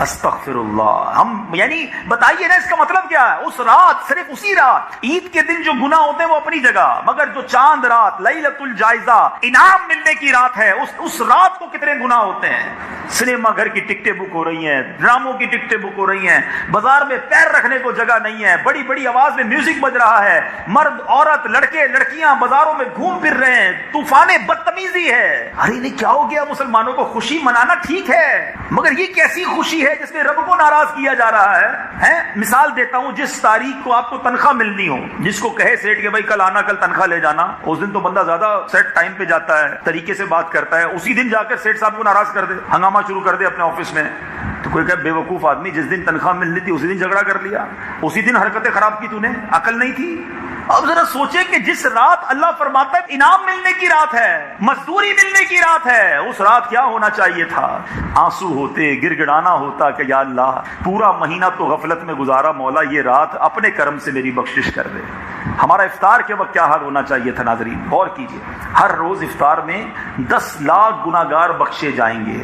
استغفر اللہ۔ ہم یعنی بتائیے نا اس کا مطلب کیا ہے؟ اس رات، صرف اسی رات، عید کے دن جو گناہ ہوتے ہیں وہ اپنی جگہ، مگر جو چاند رات، لیلۃ الجائزہ، انعام ملنے کی رات ہے، اس رات کو کتنے گناہ ہوتے ہیں۔ سنیما گھر کی ٹکٹیں بک ہو رہی ہیں، ڈراموں کی ٹکٹیں بک ہو رہی ہیں، بازار میں پیر رکھنے کو جگہ نہیں ہے، بڑی بڑی آواز میں میوزک بج رہا ہے، مرد عورت لڑکے لڑکیاں بازاروں میں گھوم پھر رہے ہیں، طوفان بدتمیزی ہے۔ ارے نہیں، کیا ہو گیا؟ مسلمانوں کو خوشی منانا ٹھیک ہے، مگر یہ کیسی خوشی ہے جس میں رب کو ناراض کیا جا رہا ہے؟ مثال دیتا ہوں، جس تاریخ کو آپ کو تنخواہ ملنی ہو، جس کو کہے سیٹ کہ بھائی کل آنا، کل تنخواہ لے جانا، اس دن تو بندہ زیادہ سیٹ ٹائم پہ جاتا ہے، طریقے سے بات کرتا ہے، اسی دن جا کر سیٹ صاحب کو ناراض کر دے، ہنگامہ شروع کر دے اپنے آفس میں، تو کوئی کہے بے وقوف آدمی، جس دن تنخواہ ملنی تھی اسی دن جھگڑا کر لیا، اسی دن حرکتیں خراب کی، تو نے عقل نہیں تھی؟ اب ذرا سوچے کہ جس رات اللہ فرماتا ہے انعام ملنے کی رات ہے، مزدوری ملنے کی رات ہے، اس رات کیا ہونا چاہیے تھا؟ آنسو ہوتے، گر گڑانا ہوتا کہ یا اللہ پورا مہینہ تو غفلت میں گزارا، مولا یہ رات اپنے کرم سے میری بخشش کر دے۔ ہمارا افطار کے وقت کیا حال ہونا چاہیے تھا؟ ناظرین غور کیجئے، ہر روز افطار میں 10 لاکھ گناہگار بخشے جائیں گے۔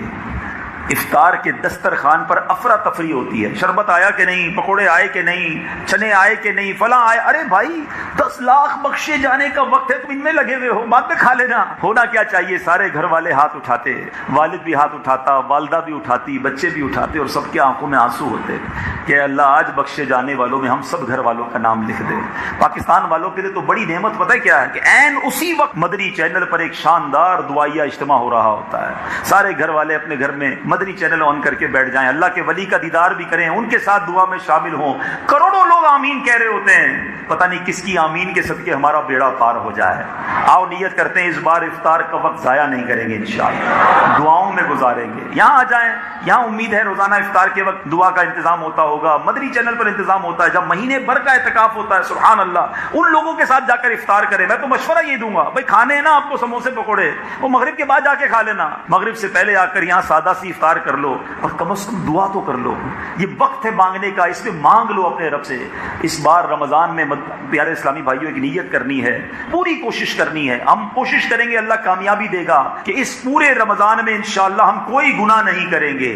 افطار کے دسترخوان پر افراتفری ہوتی ہے، شربت آیا کہ نہیں، پکوڑے آئے کہ نہیں، چنے آئے کہ نہیں، فلاں آئے، ارے بھائی 10 لاکھ بخشے جانے کا وقت ہے، تم ان میں لگے ہوئے ہو، بعد میں کھا لینا۔ ہونا کیا چاہیے؟ سارے گھر والے ہاتھ اٹھاتے، والد بھی ہاتھ اٹھاتا، والدہ بھی اٹھاتی، بچے بھی اٹھاتے، اور سب کی آنکھوں میں آنسو ہوتے کہ اللہ آج بخشے جانے والوں میں ہم سب گھر والوں کا نام لکھ دے۔ پاکستان والوں کے لیے تو بڑی نعمت پتہ ہے کیا ہے؟ کہ عین اسی وقت مدنی چینل پر ایک شاندار دعائیہ اجتماع ہو رہا ہوتا ہے، سارے گھر والے اپنے گھر میں مدنی چینل آن کر کے بیٹھ جائیں، اللہ کے ولی کا دیدار بھی کریں، ان کے ساتھ دعا میں شامل ہوں، کروڑوں لوگ آمین کہہ رہے ہوتے ہیں، پتہ نہیں کس کی آمین کے صدقے ہمارا بیڑا پار ہو جائے۔ آؤ نیت کرتے ہیں اس بار افطار کا وقت ضائع نہیں کریں گے، انشاءاللہ دعاؤں میں گزاریں گے۔ یہاں آ جائیں، یہاں امید ہے روزانہ افطار کے وقت دعا کا انتظام ہوتا ہوگا، مدنی چینل پر انتظام ہوتا ہے، جب مہینے بھر کا اعتکاف ہوتا ہے، سبحان اللہ، ان لوگوں کے ساتھ جا کر افطار کریں۔ میں تو مشورہ یہ دوں گا، بھائی کھانے ہیں نا آپ کو سموسے پکوڑے، وہ مغرب کے بعد جا کے کھا لینا، مغرب سے پہلے آ کر یہاں سادہ سی افطار کر لو، اور کم از کم دعا تو کر لو۔ یہ وقت ہے مانگنے کا، اس میں مانگ لو اپنے رب سے۔ اس بار رمضان میں پیارے اسلامی بھائیوں ایک نیت کرنی ہے، پوری کوشش کرنی ہے، ہم کوشش کریں گے، اللہ کامیابی دے گا کہ اس پورے رمضان میں انشاءاللہ ہم کوئی گناہ نہیں کریں گے،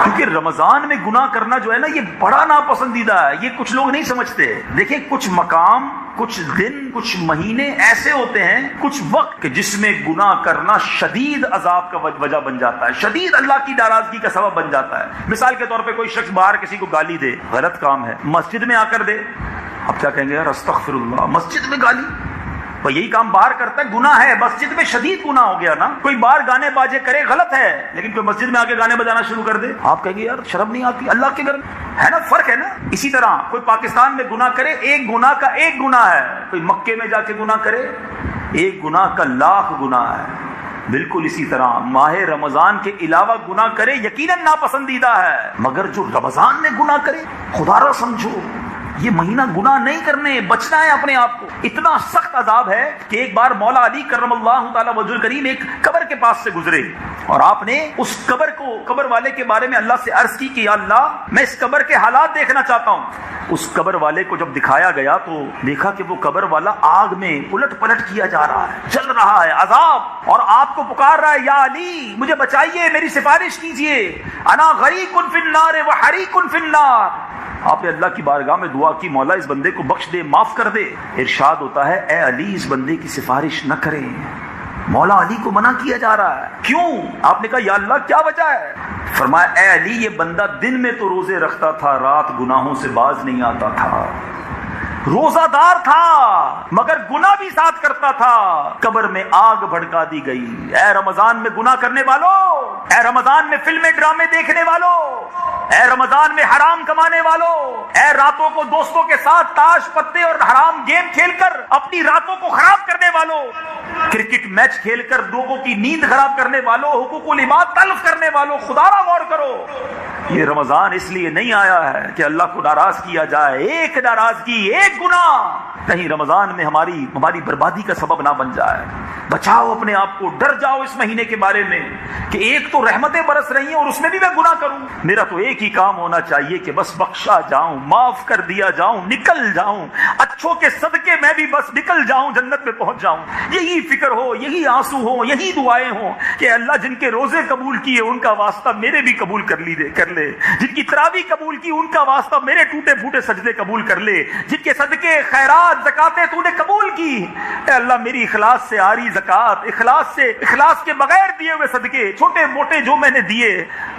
کیونکہ رمضان میں گناہ کرنا جو ہے نا، یہ بڑا ناپسندیدہ ہے، یہ کچھ لوگ نہیں سمجھتے۔ دیکھیں کچھ مقام، کچھ دن، کچھ مہینے ایسے ہوتے ہیں، کچھ وقت جس میں گناہ کرنا شدید عذاب کا وجہ بن جاتا ہے، شدید اللہ کی ناراضگی کا سبب بن جاتا ہے۔ مثال کے طور پہ کوئی شخص باہر کسی کو گالی دے، غلط کام ہے، مسجد میں آ کر دے، اب کیا کہیں گے؟ یار استغفر اللہ، مسجد میں گالی، بھئی یہی کام باہر کرتا ہے، گناہ ہے، مسجد میں شدید گناہ ہو گیا نا۔ کوئی باہر گانے باجے کرے، غلط ہے، لیکن کوئی مسجد میں آ کے گانے بجانا شروع کر دے، آپ کہیں گے یار شرم نہیں آتی؟ اللہ کے گھر ہے نا، فرق ہے نا۔ اسی طرح کوئی پاکستان میں گناہ کرے، ایک گناہ کا ایک گناہ ہے، کوئی مکے میں جا کے گناہ کرے، ایک گناہ کا لاکھ گناہ ہے۔ بالکل اسی طرح ماہ رمضان کے علاوہ گناہ کرے یقیناً ناپسندیدہ ہے، مگر جو رمضان میں گناہ کرے، خدا را سمجھو یہ مہینہ گناہ نہیں کرنے، بچنا ہے اپنے آپ کو۔ اتنا سخت عذاب ہے کہ ایک بار مولا علی کرم اللہ تعالی وجہ الکریم ایک قبر کے پاس سے گزرے، اور آپ نے اس قبر والے کے بارے میں اللہ سے عرض کی کہ یا اللہ میں اس قبر کے حالات دیکھنا چاہتا ہوں۔ اس قبر والے کو جب دکھایا گیا تو دیکھا کہ وہ قبر والا آگ میں الٹ پلٹ کیا جا رہا ہے، جل رہا ہے، عذاب، اور آپ کو پکار رہا ہے یا علی مجھے بچائیے، میری سفارش کیجئے، انا غریق فی النار وحریق فی النار۔ آپ نے اللہ کی بارگاہ میں دعا کی، مولا اس بندے کو بخش دے، معاف کر دے۔ ارشاد ہوتا ہے اے علی اس بندے کی سفارش نہ کریں، مولا علی کو منع کیا جا رہا ہے۔ کیوں؟ آپ نے کہا یا اللہ کیا وجہ ہے؟ فرمایا اے علی یہ بندہ دن میں تو روزے رکھتا تھا، رات گناہوں سے باز نہیں آتا تھا، روزہ دار تھا مگر گناہ بھی ساتھ کرتا تھا، قبر میں آگ بھڑکا دی گئی۔ اے رمضان میں گناہ کرنے والوں، اے رمضان میں فلمیں ڈرامے دیکھنے والوں، اے رمضان میں حرام کمانے والوں، اے راتوں کو دوستوں کے ساتھ تاش پتے اور حرام گیم کھیل کر اپنی راتوں کو خراب کرنے والوں، کرکٹ میچ کھیل کر لوگوں کی نیند خراب کرنے والوں، حقوق العباد تلف کرنے والوں، خدا را غور کرو۔ یہ رمضان اس لیے نہیں آیا ہے کہ اللہ کو ناراض کیا جائے، ایک ناراضگی، ایک گناہ کہیں رمضان میں ہماری بربادی کا سبب نہ بن جائے۔ بچاؤ اپنے آپ کو، ڈر جاؤ اس مہینے کے بارے میں کہ ایک تو رحمتیں برس رہی ہیں اور اس میں بھی میں گناہ کروں. میرا تو ایک ہی کام ہونا چاہیے کہ بس بخشا جاؤں، معاف کر دیا جاؤں، نکل جاؤں، اچھوں کے صدقے میں بھی بس نکل جاؤں، جنت میں پہنچ جاؤں. یہی فکر ہو، یہی آنسو ہو، یہی دعائیں ہوں کہ اللہ جن کے روزے قبول کیے ان کا واسطہ میرے بھی قبول کر لے، جن کی تراویح قبول کی ان کا واسطہ میرے ٹوٹے پھوٹے سجدے قبول کر لے، جن کے صدقے خیرات زکاتیں تو نے قبول کی، اے اللہ میری اخلاص سے آری زکات، اخلاص کے بغیر دیے ہوئے صدقے چھوٹے موٹے جو میں نے دیے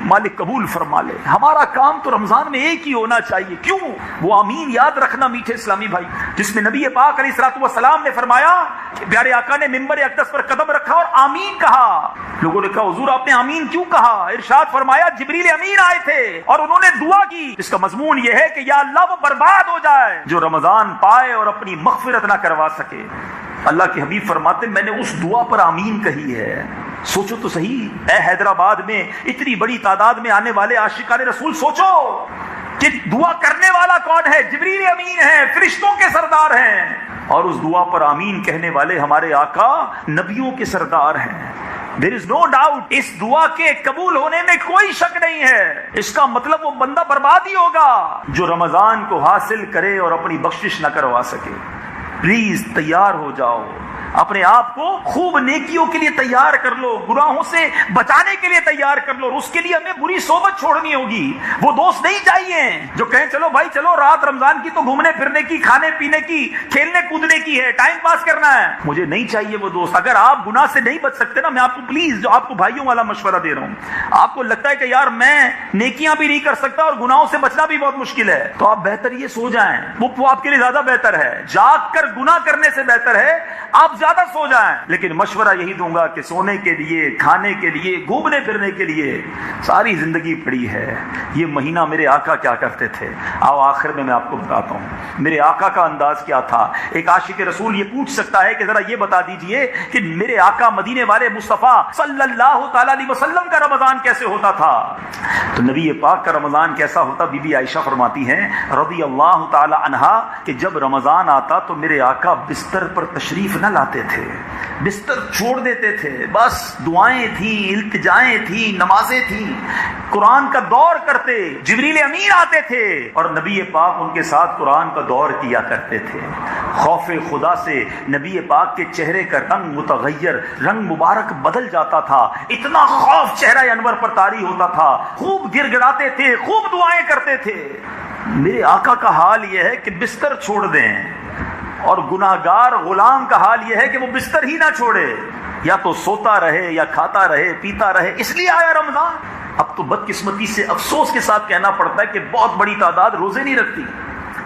مالک قبول فرما لے. ہمارا کام تو رمضان میں ایک ہی ہونا چاہیے. کیوں؟ وہ آمین یاد رکھنا میٹھے اسلامی بھائی، جس میں نبی پاک علیہ الصلوۃ والسلام نے فرمایا کہ پیارے آقا نے منبر اقدس پر قدم رکھا اور آمین کہا. لوگوں نے کہا حضور آپ نے آمین کیوں کہا؟ ارشاد فرمایا جبریل امین آئے تھے اور انہوں نے دعا کی. اس کا مضمون یہ ہے کہ یا اللہ وہ برباد ہو جائے جو رمضان پائے اور اپنی مغفرت نہ کروا سکے. اللہ کے حبیب فرماتے میں نے اس دعا پر آمین کہی ہے. سوچو تو صحیح، اے حیدرآباد میں اتنی بڑی تعداد میں آنے والے عاشقان رسول، سوچو کہ دعا کرنے والا کون ہے؟ جبریل امین ہے، فرشتوں کے سردار ہیں، اور اس دعا پر آمین کہنے والے ہمارے آقا نبیوں کے سردار ہیں. There is no doubt، اس دعا کے قبول ہونے میں کوئی شک نہیں ہے. اس کا مطلب وہ بندہ برباد ہی ہوگا جو رمضان کو حاصل کرے اور اپنی بخشش نہ کروا سکے. پلیز تیار ہو جاؤ، اپنے آپ کو خوب نیکیوں کے لیے تیار کر لو، گناہوں سے بچانے کے لیے تیار کر لو. اور اس کے لیے ہمیں بری صحبت چھوڑنی ہوگی. وہ دوست نہیں چاہیے جو کہیں چلو بھائی چلو رات رمضان کی تو گھومنے پھرنے کی، کھانے پینے کی، کھیلنے کودنے کی ہے، ٹائم پاس کرنا ہے. مجھے نہیں چاہیے وہ دوست. اگر آپ گناہ سے نہیں بچ سکتے نا، میں آپ کو پلیز جو آپ کو بھائیوں والا مشورہ دے رہا ہوں، آپ کو لگتا ہے کہ یار میں نیکیاں بھی نہیں کر سکتا اور گناہوں سے بچنا بھی بہت مشکل ہے، تو آپ بہتر یہ سو جائیں. وہ آپ کے لیے زیادہ بہتر ہے. جاگ کر گناہ کرنے سے بہتر ہے آپ زیادہ سو جائیں. لیکن مشورہ یہی دوں گا کہ سونے کے لیے، کھانے کے لیے، گھومنے پھرنے کے لیے ساری زندگی پڑی ہے. یہ مہینہ میرے آقا کیا کرتے تھے؟ آؤ آخر میں آپ کو بتاتا ہوں میرے آقا کا انداز کیا تھا. ایک عاشق رسول یہ پوچھ سکتا ہے کہ ذرا یہ بتا دیجئے کہ میرے آقا مدینے والے مصطفیٰ صلی اللہ تعالی علیہ وسلم کا رمضان کیسے ہوتا تھا؟ تو نبی پاک کا رمضان کیسا ہوتا؟ بی بی عائشہ فرماتی ہیں رضی اللہ تعالی عنہا کہ جب رمضان آتا تو میرے آقا بستر پر تشریف نہ لاتے تھے، بستر چھوڑ دیتے تھے. بس دعائیں تھیں، التجائیں تھیں، نمازیں تھیں، قرآن کا دور کرتے. جبریل امین آتے تھے اور نبی پاک ان کے ساتھ قرآن کا دور کیا کرتے تھے. خوف خدا سے نبی پاک کے چہرے کا رنگ متغیر، رنگ مبارک بدل جاتا تھا. اتنا خوف چہرہ انور پر طاری ہوتا تھا. خوب گر گڑاتے تھے، خوب دعائیں کرتے تھے. میرے آقا کا حال یہ ہے کہ بستر چھوڑ دیں، اور گناہگار غلام کا حال یہ ہے کہ وہ بستر ہی نہ چھوڑے، یا تو سوتا رہے یا کھاتا رہے پیتا رہے. اس لیے آیا رمضان. اب تو بدقسمتی سے افسوس کے ساتھ کہنا پڑتا ہے کہ بہت بڑی تعداد روزے نہیں رکھتی.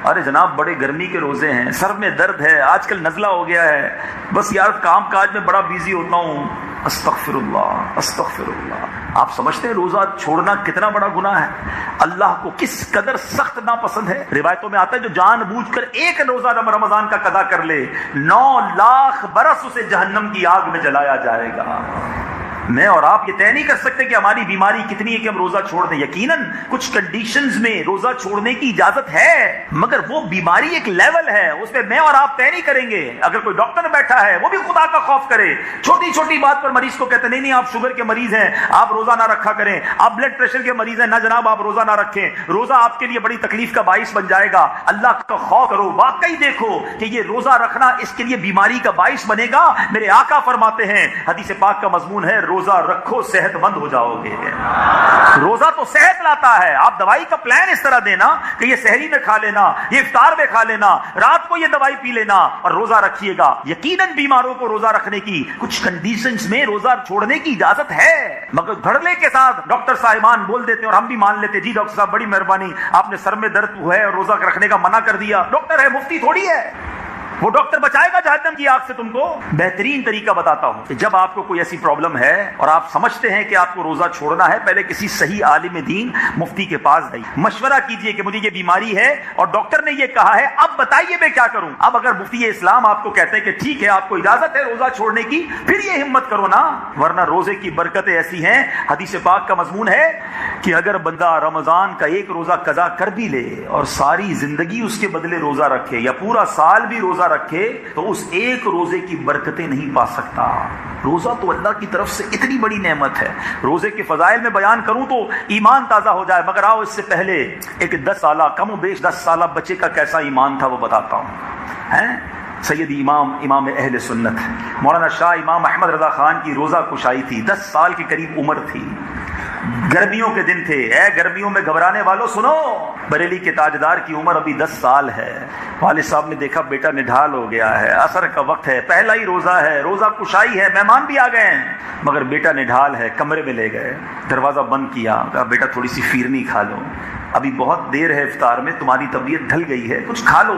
ارے جناب بڑے گرمی کے روزے ہیں، سر میں درد ہے، آج کل نزلہ ہو گیا ہے، بس یار کام کاج میں بڑا بیزی ہوتا ہوں. استغفر اللہ استغفر اللہ. آپ سمجھتے ہیں روزہ چھوڑنا کتنا بڑا گناہ ہے؟ اللہ کو کس قدر سخت ناپسند ہے. روایتوں میں آتا ہے جو جان بوجھ کر ایک روزہ رمضان کا قضا کر لے 9 لاکھ برس اسے جہنم کی آگ میں جلایا جائے گا. میں اور آپ یہ طے نہیں کر سکتے کہ ہماری بیماری کتنی ہے کہ ہم روزہ چھوڑ دیں. یقیناً کچھ کنڈیشنز میں روزہ چھوڑنے کی اجازت ہے، مگر وہ بیماری ایک لیول ہے، اس پہ میں اور آپ طے نہیں کریں گے. اگر کوئی ڈاکٹر بیٹھا ہے وہ بھی خدا کا خوف کرے، چھوٹی چھوٹی بات پر مریض کو کہتے نہیں آپ شوگر کے مریض ہیں آپ روزہ نہ رکھا کریں، آپ بلڈ پریشر کے مریض ہیں نہ جناب آپ روزہ نہ رکھیں، روزہ آپ کے لیے بڑی تکلیف کا باعث بن جائے گا. اللہ کا خوف کرو. واقعی دیکھو کہ یہ روزہ رکھنا اس کے لیے بیماری کا باعث بنے گا. میرے آقا فرماتے ہیں، حدیث پاک کا مضمون ہے روزہ رکھو صحت مند ہو جاؤ گے. روزہ تو صحت لاتا ہے. آپ دوائی کا پلان اس طرح دینا کہ یہ سحری میں کھا لینا، یہ افطار میں کھا لینا، رات کو یہ دوائی پی لینا اور روزہ رکھیے گا. یقیناً بیماروں کو روزہ رکھنے کی کچھ کنڈیشنز میں روزہ چھوڑنے کی اجازت ہے، مگر دھڑلے کے ساتھ ڈاکٹر صاحبان بول دیتے ہیں اور ہم بھی مان لیتے جی ڈاکٹر صاحب بڑی مہربانی آپ نے سر میں درد ہے اور روزہ رکھنے کا منع کر دیا. ڈاکٹر ہے، مفتی تھوڑی ہے، وہ ڈاکٹر بچائے گا جہنم کی آگ سے تم کو. بہترین طریقہ بتاتا ہوں کہ جب آپ کو کوئی ایسی پرابلم ہے اور آپ سمجھتے ہیں کہ آپ کو روزہ چھوڑنا ہے، پہلے کسی صحیح عالم دین مفتی کے پاس جائیے، مشورہ کیجئے کہ مجھے یہ بیماری ہے اور ڈاکٹر نے یہ کہا ہے، اب بتائیے میں کیا کروں. اب اگر مفتی اسلام آپ کو کہتے ہیں کہ ٹھیک ہے آپ کو اجازت ہے روزہ چھوڑنے کی، پھر یہ ہمت کرو نا، ورنہ روزے کی برکتیں ایسی ہیں. حدیث پاک کا مضمون ہے کہ اگر بندہ رمضان کا ایک روزہ قضا کر بھی لے اور ساری زندگی اس کے بدلے روزہ رکھے یا پورا سال بھی روزہ رکھے تو اس ایک روزے کی برکتیں نہیں پا سکتا. روزہ تو اللہ کی طرف سے اتنی بڑی نعمت ہے. روزے کے فضائل میں بیان کروں تو ایمان تازہ ہو جائے، مگر آؤ اس سے پہلے ایک 10 سالہ کم و بیش 10 سالہ بچے کا کیسا ایمان تھا وہ بتاتا ہوں. سید امام اہل سنت مولانا شاہ امام احمد رضا خان کی روزہ کشائی تھی. 10 سال کی قریب عمر تھی. گرمیوں کے دن تھے. اے گرمیوں میں گھبرانے والوں سنو، بریلی کے تاجدار کی عمر ابھی 10 سال ہے. والد صاحب نے دیکھا بیٹا نڈھال ہو گیا ہے، عصر کا وقت ہے، پہلا ہی روزہ ہے، روزہ کشائی ہے، مہمان بھی آ گئے ہیں، مگر بیٹا نڈھال ہے. کمرے میں لے گئے، دروازہ بند کیا، کہا بیٹا تھوڑی سی فیرنی کھا لو، ابھی بہت دیر ہے افطار میں، تمہاری طبیعت ڈھل گئی ہے، کچھ کھا لو.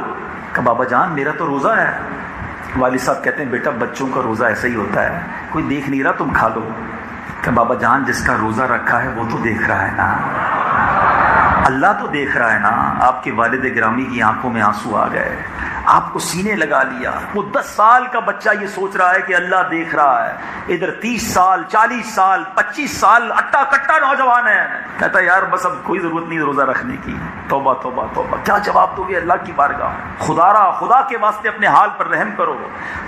کہا بابا جان میرا تو روزہ ہے. والد صاحب کہتے ہیں بیٹا بچوں کا روزہ ایسا ہی ہوتا ہے، کوئی دیکھ نہیں رہا تم کھا لو. کہ بابا جان جس کا روزہ رکھا ہے وہ تو دیکھ رہا ہے نا، اللہ تو دیکھ رہا ہے نا. آپ کے والد گرامی کی آنکھوں میں آنسو آ گئے، آپ کو سینے لگا لیا. وہ 10 سال کا بچہ یہ سوچ رہا ہے کہ اللہ دیکھ رہا ہے، ادھر 30 سال 40 سال 25 سال اٹا کٹا نوجوان ہے. کہتا یار بس اب کوئی ضرورت نہیں روزہ رکھنے کی. توبہ توبہ توبہ. کیا جواب دو گے اللہ کی بارگاہ؟ خدا کے واسطے اپنے حال پر رحم کرو.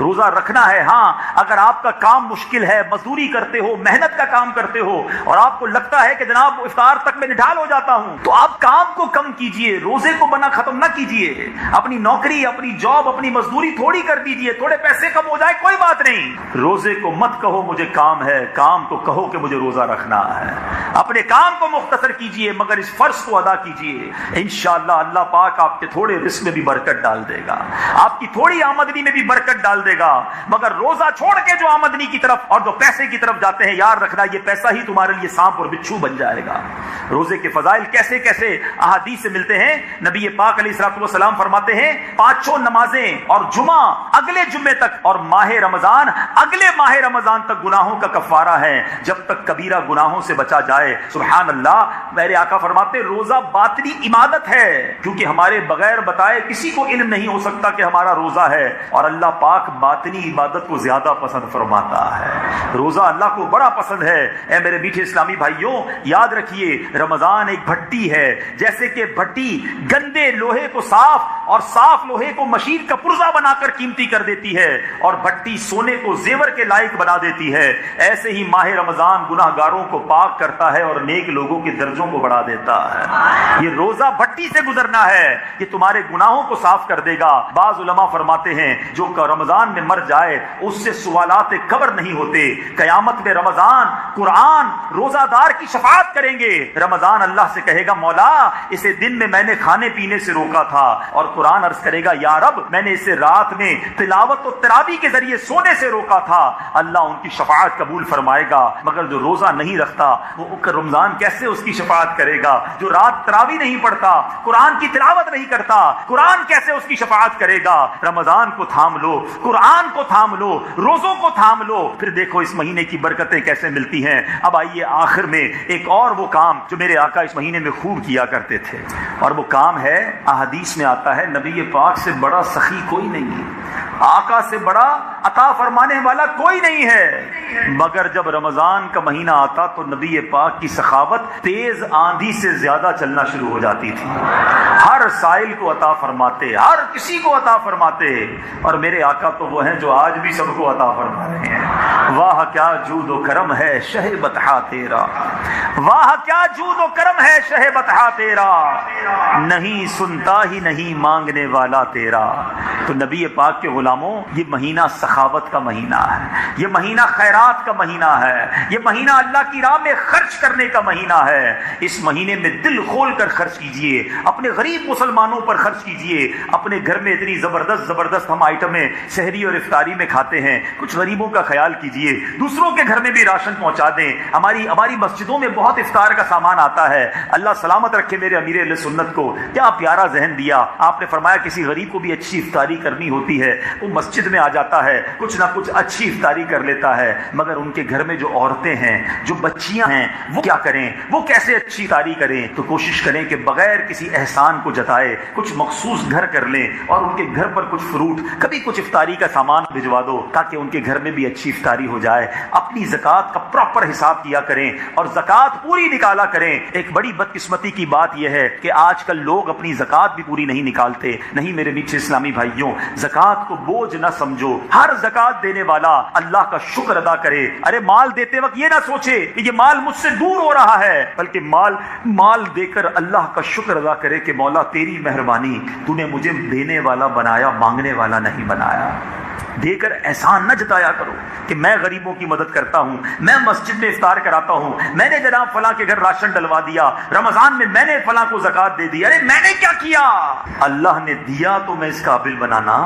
روزہ رکھنا ہے. ہاں اگر آپ کا کام مشکل ہے، مزدوری کرتے ہو، محنت کا کام کرتے ہو اور آپ کو لگتا ہے کہ جناب افطار تک میں نڈھال ہو جاتا ہوں، تو آپ کام کو کم کیجئے، روزے کو بنا ختم نہ کیجئے. اپنی نوکری، اپنی جاب، اپنی مزدوری تھوڑی کر دیجئے، تھوڑے پیسے کم ہو جائے کوئی بات نہیں. روزے کو مت کہو مجھے کام ہے، کام کو کہو کہ مجھے روزہ رکھنا ہے. اپنے کام کو مختصر کیجئے مگر اس فرض کو ادا کیجئے. انشاءاللہ اللہ پاک آپ کے تھوڑے رزق میں بھی برکت ڈال دے گا، آپ کی تھوڑی آمدنی میں بھی برکت ڈال دے گا. مگر روزہ چھوڑ کے جو آمدنی کی طرف اور جو پیسے کی طرف جاتے ہیں، یاد رکھنا یہ پیسہ ہی تمہارے لیے سانپ اور بچھو بن جائے گا. روزے کے فضائل کیسے کیسے احادیث سے ملتے ہیں. نبی پاک علیہ الصلوۃ والسلام فرماتے ہیں 5 نمازیں اور جمعہ اگلے جمعے تک اور ماہ رمضان اگلے ماہ رمضان تک گناہوں کا کفارہ ہے جب تک کبیرہ گناہوں سے بچا جائے. سبحان اللہ. میرے آقا فرماتے روزہ باطنی عبادت ہے، کیونکہ ہمارے بغیر بتائے کسی کو علم نہیں ہو سکتا کہ ہمارا روزہ ہے، اور اللہ پاک باطنی عبادت کو زیادہ پسند فرماتا ہے. روزہ اللہ کو بڑا پسند ہے. اے میرے میٹھے اسلامی بھائیوں، یاد رکھیے رمضان ایک بھٹی ہے. جیسے کہ بھٹی گندے لوہے کو صاف اور صاف لوہے کو مشین کا پرزہ بنا کر قیمتی کر دیتی ہے، اور بھٹی سونے کو زیور کے لائق بنا دیتی ہے، ایسے ہی ماہ رمضان گناہگاروں کو پاک کرتا ہے اور نیک لوگوں کے درجوں کو بڑھا دیتا ہے. یہ روزہ بھٹی سے گزرنا ہے، یہ تمہارے گناہوں کو صاف کر دے گا. بعض علماء فرماتے ہیں جو رمضان میں مر جائے اس سے سوالات قبر نہیں ہوتے. قیامت میں رمضان قرآن روزہ دار کی شفاعت کریں گے. رمضان اللہ سے کہے گا مولا اسے دن میں میں نے کھانے پینے سے روکا تھا، اور قرآن عرض کرے گا یا رب میں نے اسے رات میں تلاوت و تراویح کے ذریعے سونے سے روکا تھا. اللہ ان کی شفاعت قبول فرمائے گا. مگر جو روزہ نہیں رکھتا وہ رمضان کیسے اس کی شفاعت کرے گا؟ جو رات تراویح نہیں پڑھتا، قرآن کی تلاوت نہیں کرتا، قرآن کیسے اس کی شفاعت کرے گا؟ رمضان کو تھام لو، قرآن کو تھام لو، روزوں کو تھام لو، پھر دیکھو اس مہینے کی برکتیں کیسے ملتی ہیں. اب آئیے آخر میں ایک اور وہ کام جو میرے آقا اس مہینے میں خوب کیا کرتے تھے، اور وہ کام ہے احادیث میں آتا ہے نبی پاک سے بڑا سخی کوئی نہیں ہے، آقا سے بڑا عطا فرمانے والا کوئی نہیں ہے. مگر جب رمضان کا مہینہ آتا تو نبی پاک کی سخاوت تیز آندھی سے زیادہ چلنا شروع ہو جاتی تھی. ہر سائل کو عطا فرماتے، ہر کسی کو عطا فرماتے. اور میرے آقا تو وہ ہیں جو آج بھی سب کو عطا فرما رہے ہیں. واہ کیا جود و کرم ہے شہ بطحا تیرا، واہ کیا جود و کرم ہے شہ بطحا تیرا، نہیں سنتا ہی نہیں مانگنے والا تیرا. تو نبی پاک کے غلاموں یہ مہینہ سخاوت کا مہینہ ہے، یہ مہینہ خیرات کا مہینہ ہے، یہ مہینہ اللہ کی راہ میں خرچ کرنے کا مہینہ ہے. اس مہینے میں دل کھول کر خرچ کیجئے، اپنے غریب مسلمانوں پر خرچ کیجئے. اپنے گھر میں اتنی زبردست ہم آئٹمیں سحری اور افطاری میں کھاتے ہیں، کچھ غریبوں کا خیال کیجئے، دوسروں کے گھر میں بھی راشن پہنچا دیں. ہماری مسجدوں میں بہت افطار کا سامان آتا ہے. اللہ سلامت رکھے میرے امیر اہل سنت کو، کیا پیارا ذہن دیا آپ نے. فرمایا کسی غریب کو بھی اچھی افطاری کرنی ہوتی ہے، وہ مسجد میں آ جاتا ہے، کچھ نہ کچھ اچھی افطاری کر لیتا ہے. مگر ان کے گھر میں جو عورتیں ہیں، جو بچیاں ہیں، وہ کیا کریں؟ وہ کیسے اچھی افطاری کریں؟ تو کوشش کریں کہ بغیر کسی احسان کو جتائے کچھ مخصوص گھر کر لیں اور ان کے گھر پر کچھ فروٹ، کبھی کچھ افطاری کا سامان بھجوا دو، تاکہ ان کے گھر میں بھی اچھی افطاری ہو جائے. اپنی زکات کا پراپر حساب کیا کریں اور زکات پوری نکالا کریں. ایک بڑی بدقسمتی کی بات یہ ہے کہ آج کل لوگ اپنی زکات بھی پوری نہیں نکالتے. نہیں میرے میٹھے اسلامی بھائیوں، زکات کو بوجھ نہ سمجھو. ہر زکات دینے والا اللہ کا شکر ادا کرے. ارے مال دیتے وقت یہ نہ سوچے کہ یہ مال مجھ سے دور ہو رہا ہے، بلکہ مال دے کر اللہ کا شکر ادا کرے کہ مولا تیری مہربانی، تو نے مجھے دینے والا بنایا، مانگنے والا نہیں بنایا. دے کر احسان نہ جتایا کرو کہ میں غریبوں کی مدد کرتا ہوں، میں مسجد میں افطار کراتا ہوں، میں نے جناب فلاں کے گھر راشن ڈلوا دیا، رمضان میں میں نے فلاں کو زکات دے دی. ارے میں نے کیا کیا؟ اللہ نے دیا تو میں اس قابل بنانا.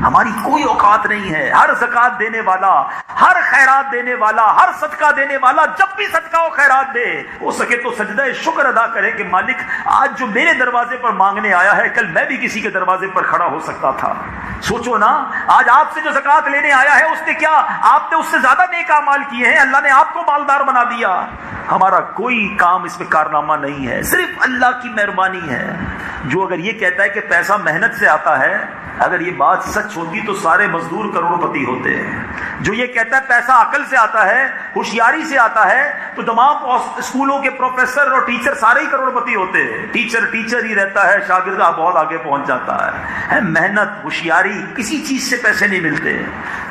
ہماری کوئی اوقات نہیں ہے. ہر زکات دینے والا، ہر خیرات دینے والا، ہر صدقہ دینے والا جب بھی صدقہ و خیرات دے، ہو سکے تو سجدہ شکر ادا کرے کہ مالک آج جو میرے دروازے پر مانگنے آیا ہے، کل میں بھی کسی کے دروازے پر کھڑا ہو سکتا تھا. سوچو نا، آج آپ سے جو زکات لینے آیا ہے اس نے کیا، آپ نے اس سے زیادہ نیک اعمال کیے ہیں، اللہ نے آپ کو مالدار بنا دیا. ہمارا کوئی کام اس میں کارنامہ نہیں ہے، صرف اللہ کی مہربانی ہے. جو اگر یہ کہتا ہے کہ پیسہ محنت سے آتا ہے، اگر یہ بات سچ ہوتی تو سارے مزدور کروڑپتی ہوتے ہیں. جو یہ کہتا ہے پیسہ عقل سے آتا ہے، ہوشیاری سے آتا ہے، تو تمام اسکولوں کے پروفیسر اور ٹیچر سارے ہی کروڑپتی ہوتے ہیں. ٹیچر ہی رہتا ہے، شاگرد بہت آگے پہنچ جاتا ہے. محنت، ہوشیاری، کسی چیز سے پیسے نہیں ملتے.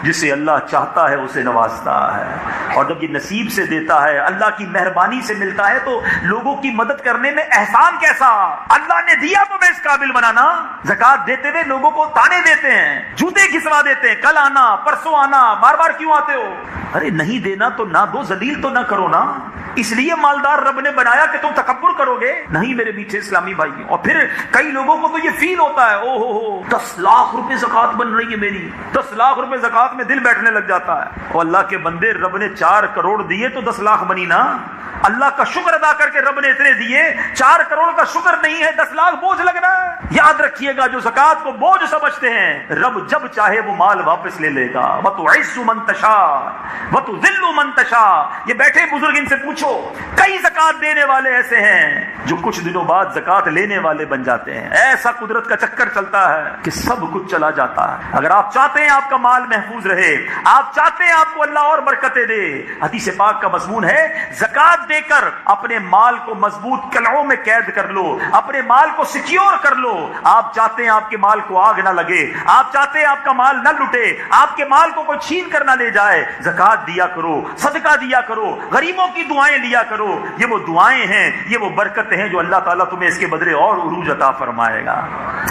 جسے اللہ چاہتا ہے اسے نوازتا ہے، اور جب یہ نصیب سے دیتا ہے، اللہ کی مہربانی سے ملتا ہے، تو لوگوں کی مدد کرنے میں احسان کیسا؟ اللہ نے دیا تو میں اس قابل بنانا. زکات دیتے ہوئے لوگوں کو تانے دیتے ہیں، جوتے گھسوا دیتے ہیں، کل آنا، پرسوں آنا، بار بار کیوں آتے ہو؟ ارے نہیں دینا تو نہ دو، ذلیل تو نہ کرو نا. اس لیے مالدار رب نے بنایا کہ تم تکبر کرو گے؟ نہیں میرے میٹھے اسلامی بھائی. اور پھر کئی لوگوں کو تو یہ فیل ہوتا ہے، او ہو 10 لاکھ روپے زکات بن رہی ہے میری، 10 لاکھ روپے زکات میں دل بیٹھنے لگ جاتا ہے. اور اللہ کے بندے، رب نے 4 کروڑ دیے تو 10 لاکھ بنی نا. اللہ کا شکر ادا کر کے رب نے اتنے دیے، 4 کروڑ کا شکر نہیں ہے، 10 لاکھ بوجھ لگ رہا ہے. یاد رکھیے گا، جو زکات کو بوجھ سمجھتے ہیں، رب جب چاہے وہ مال واپس لے لے گا. وَتُعِزُّ مَن تَشَاءُ وَتُذِلُّ مَن تَشَاءُ. یہ بیٹھے بزرگ، ان سے پوچھو، کئی زکات دینے والے ایسے ہیں جو کچھ دنوں بعد زکات لینے والے بن جاتے ہیں. ایسا قدرت کا چکر چلتا ہے کہ سب کچھ چلا جاتا ہے. اگر آپ چاہتے ہیں آپ کا مال محفوظ رہے، آپ چاہتے ہیں آپ کو اللہ اور برکتیں دے، حدیث پاک کا مضمون ہے زکات دے کر اپنے مال کو مضبوط قلعوں میں قید کر لو، اپنے مال کو سیکیور کر لو. آپ چاہتے ہیں آپ کے مال کو آگ نہ لگے، آپ چاہتے ہیں آپ کا مال نہ لٹے، آپ کے مال کو کوئی چھین کر نہ لے جائے، زکات دیا کرو، صدقہ دیا کرو، غریبوں کی دعائیں لیا کرو. یہ وہ دعائیں ہیں، یہ وہ برکتیں ہیں جو اللہ تعالیٰ تمہیں اس کے بدلے اور عروج عطا فرمائے گا.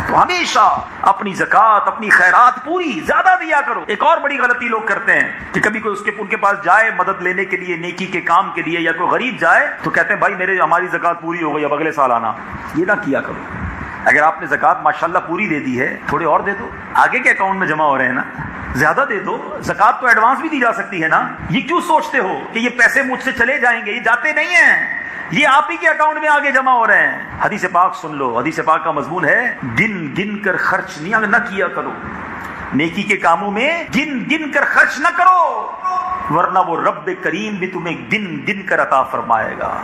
تو ہمیشہ اپنی زکات، اپنی خیرات پوری زیادہ دیا کرو. ایک اور بڑی غلطی لوگ کرتے ہیں کہ کبھی کوئی ان کے پاس جائے مدد لینے کے لیے، نیکی کے کام کے لیے، یا کوئی غریب جائے تو کہتے ہیں بھائی ہماری زکات پوری ہو گئی، اب اگلے سال آنا. یہ نہ کیا کرو. اگر آپ نے زکات ماشاءاللہ پوری دے دی ہے، تھوڑے اور دے دو، آگے کے اکاؤنٹ میں جمع ہو رہے ہیں نا، زیادہ دے دو. زکات تو ایڈوانس بھی دی جا سکتی ہے نا. یہ کیوں سوچتے ہو کہ یہ پیسے مجھ سے چلے جائیں گے؟ یہ جاتے نہیں ہیں، یہ آپ ہی کے اکاؤنٹ میں آگے جمع ہو رہے ہیں. حدیث پاک سن لو، حدیث پاک کا مضمون ہے گن گن کر خرچ نہ کیا کرو. نیکی کے کاموں میں گن گن کر خرچ نہ کرو، ورنہ وہ رب کریم بھی تمہیں گن گن کر عطا فرمائے گا.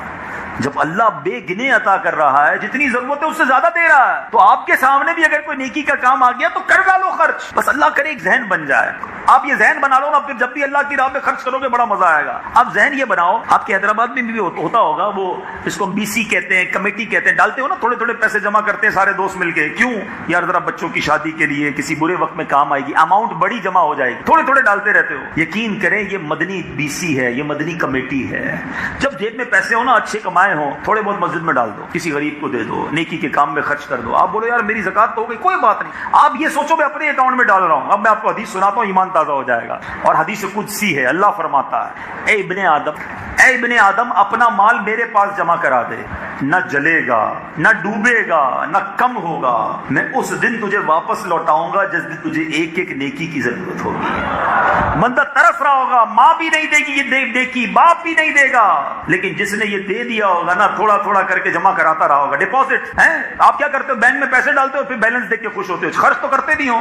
جب اللہ بے گنے عطا کر رہا ہے، جتنی ضرورت ہے اس سے زیادہ دے رہا ہے، تو آپ کے سامنے بھی اگر کوئی نیکی کا کام آ گیا تو کر ڈالو خرچ. بس اللہ کرے ایک ذہن بن جائے. آپ یہ ذہن بنا لو نا، پھر جب بھی اللہ کی راہ میں خرچ کرو گے بڑا مزہ آئے گا. آپ ذہن یہ بناؤ، آپ کے حیدرآباد میں بھی ہوتا ہوگا، وہ اس کو بی سی کہتے ہیں، کمیٹی کہتے ہیں، ڈالتے ہو نا، تھوڑے تھوڑے پیسے جمع کرتے ہیں سارے دوست مل کے. کیوں یار؟ ذرا بچوں کی شادی کے لیے، کسی برے وقت میں کام آئے گی، اماؤنٹ بڑی جمع ہو جائے گی، تھوڑے تھوڑے ڈالتے رہتے ہو. یقین کریں یہ مدنی بی سی ہے، یہ مدنی کمیٹی ہے. جب جیب میں پیسے ہو نا، اچھے کمائے ہوں، تھوڑے بہت مسجد میں ڈال دو، کسی غریب کو دے دو، نیکی کے کام میں خرچ کر دو. آپ بولو یار میری زکات تو ہو گئی، کوئی بات نہیں. آپ یہ سوچو میں اپنے اکاؤنٹ میں ڈال رہا ہوں. اب میں آپ کو حدیث سناتا ہوں، ایمان تازہ ہو جائے گا. اور حدیث قدسی ہے، اللہ فرماتا ہے، اے ابن آدم اپنا مال میرے پاس جمع کرا دے، نہ جلے گا، نہ ڈوبے گا، نہ کم ہوگا. میں اس دن تجھے واپس لوٹاؤں گا جس دن تجھے ایک ایک نیکی کی ضرورت ہوگی. بندہ ترس رہا ہوگا، ماں بھی نہیں دے گی یہ نیکی، باپ بھی نہیں دے گا، لیکن جس نے یہ دے دیا ہوگا نا، تھوڑا تھوڑا کر کے جمع کراتا رہا ہوگا. ڈپازٹ ہے. آپ کیا کرتے ہو؟ بینک میں پیسے ڈالتے ہو، پھر بیلنس دیکھ کے خوش ہوتے ہو، خرچ تو کرتے نہیں ہو.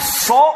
100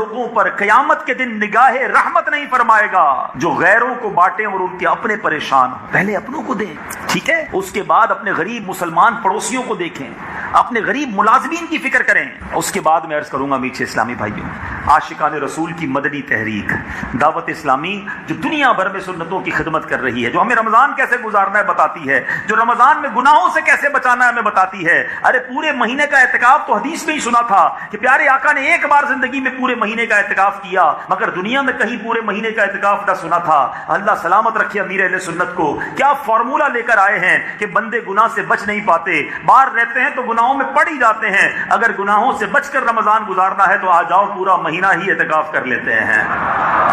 لوگوں پر قیامت کے دن نگاہ رحمت نہیں فرمائے گا جو غیروں کو بانٹیں اور ان کے اپنے پریشان ہوں. پہلے اپنوں کو دیں, ٹھیک ہے, اس کے بعد اپنے غریب مسلمان پڑوسیوں کو دیکھیں, اپنے غریب ملازمین کی فکر کریں. اس کے بعد میں عرض کروں گا میٹھے اسلامی بھائیوں, عاشقان رسول کی مدنی تحریک دعوت اسلامی جو دنیا بھر میں سنتوں کی خدمت کر رہی ہے, جو ہمیں رمضان کیسے گزارنا ہے بتاتی ہے, جو رمضان میں گناہوں سے کیسے بچانا ہے ہمیں بتاتی ہے. ارے پورے مہینے کا اعتکاف تو حدیث میں ہی سنا تھا کہ پیارے آقا نے ایک بار زندگی میں پورے مہینے کا اعتکاف کیا, مگر دنیا میں کہیں پورے مہینے کا اعتکاف نہ سنا تھا. اللہ سلامت رکھے امیر اہل سنت کو, کیا فارمولہ لے کر آئے ہیں کہ بندے گناہ سے بچ نہیں پاتے, باہر رہتے ہیں تو گناہوں میں پڑ ہی جاتے ہیں. اگر گناہوں سے بچ کر رمضان گزارنا ہے تو آ جاؤ, پورا مہینہ ہی اعتکاف کر لیتے ہیں.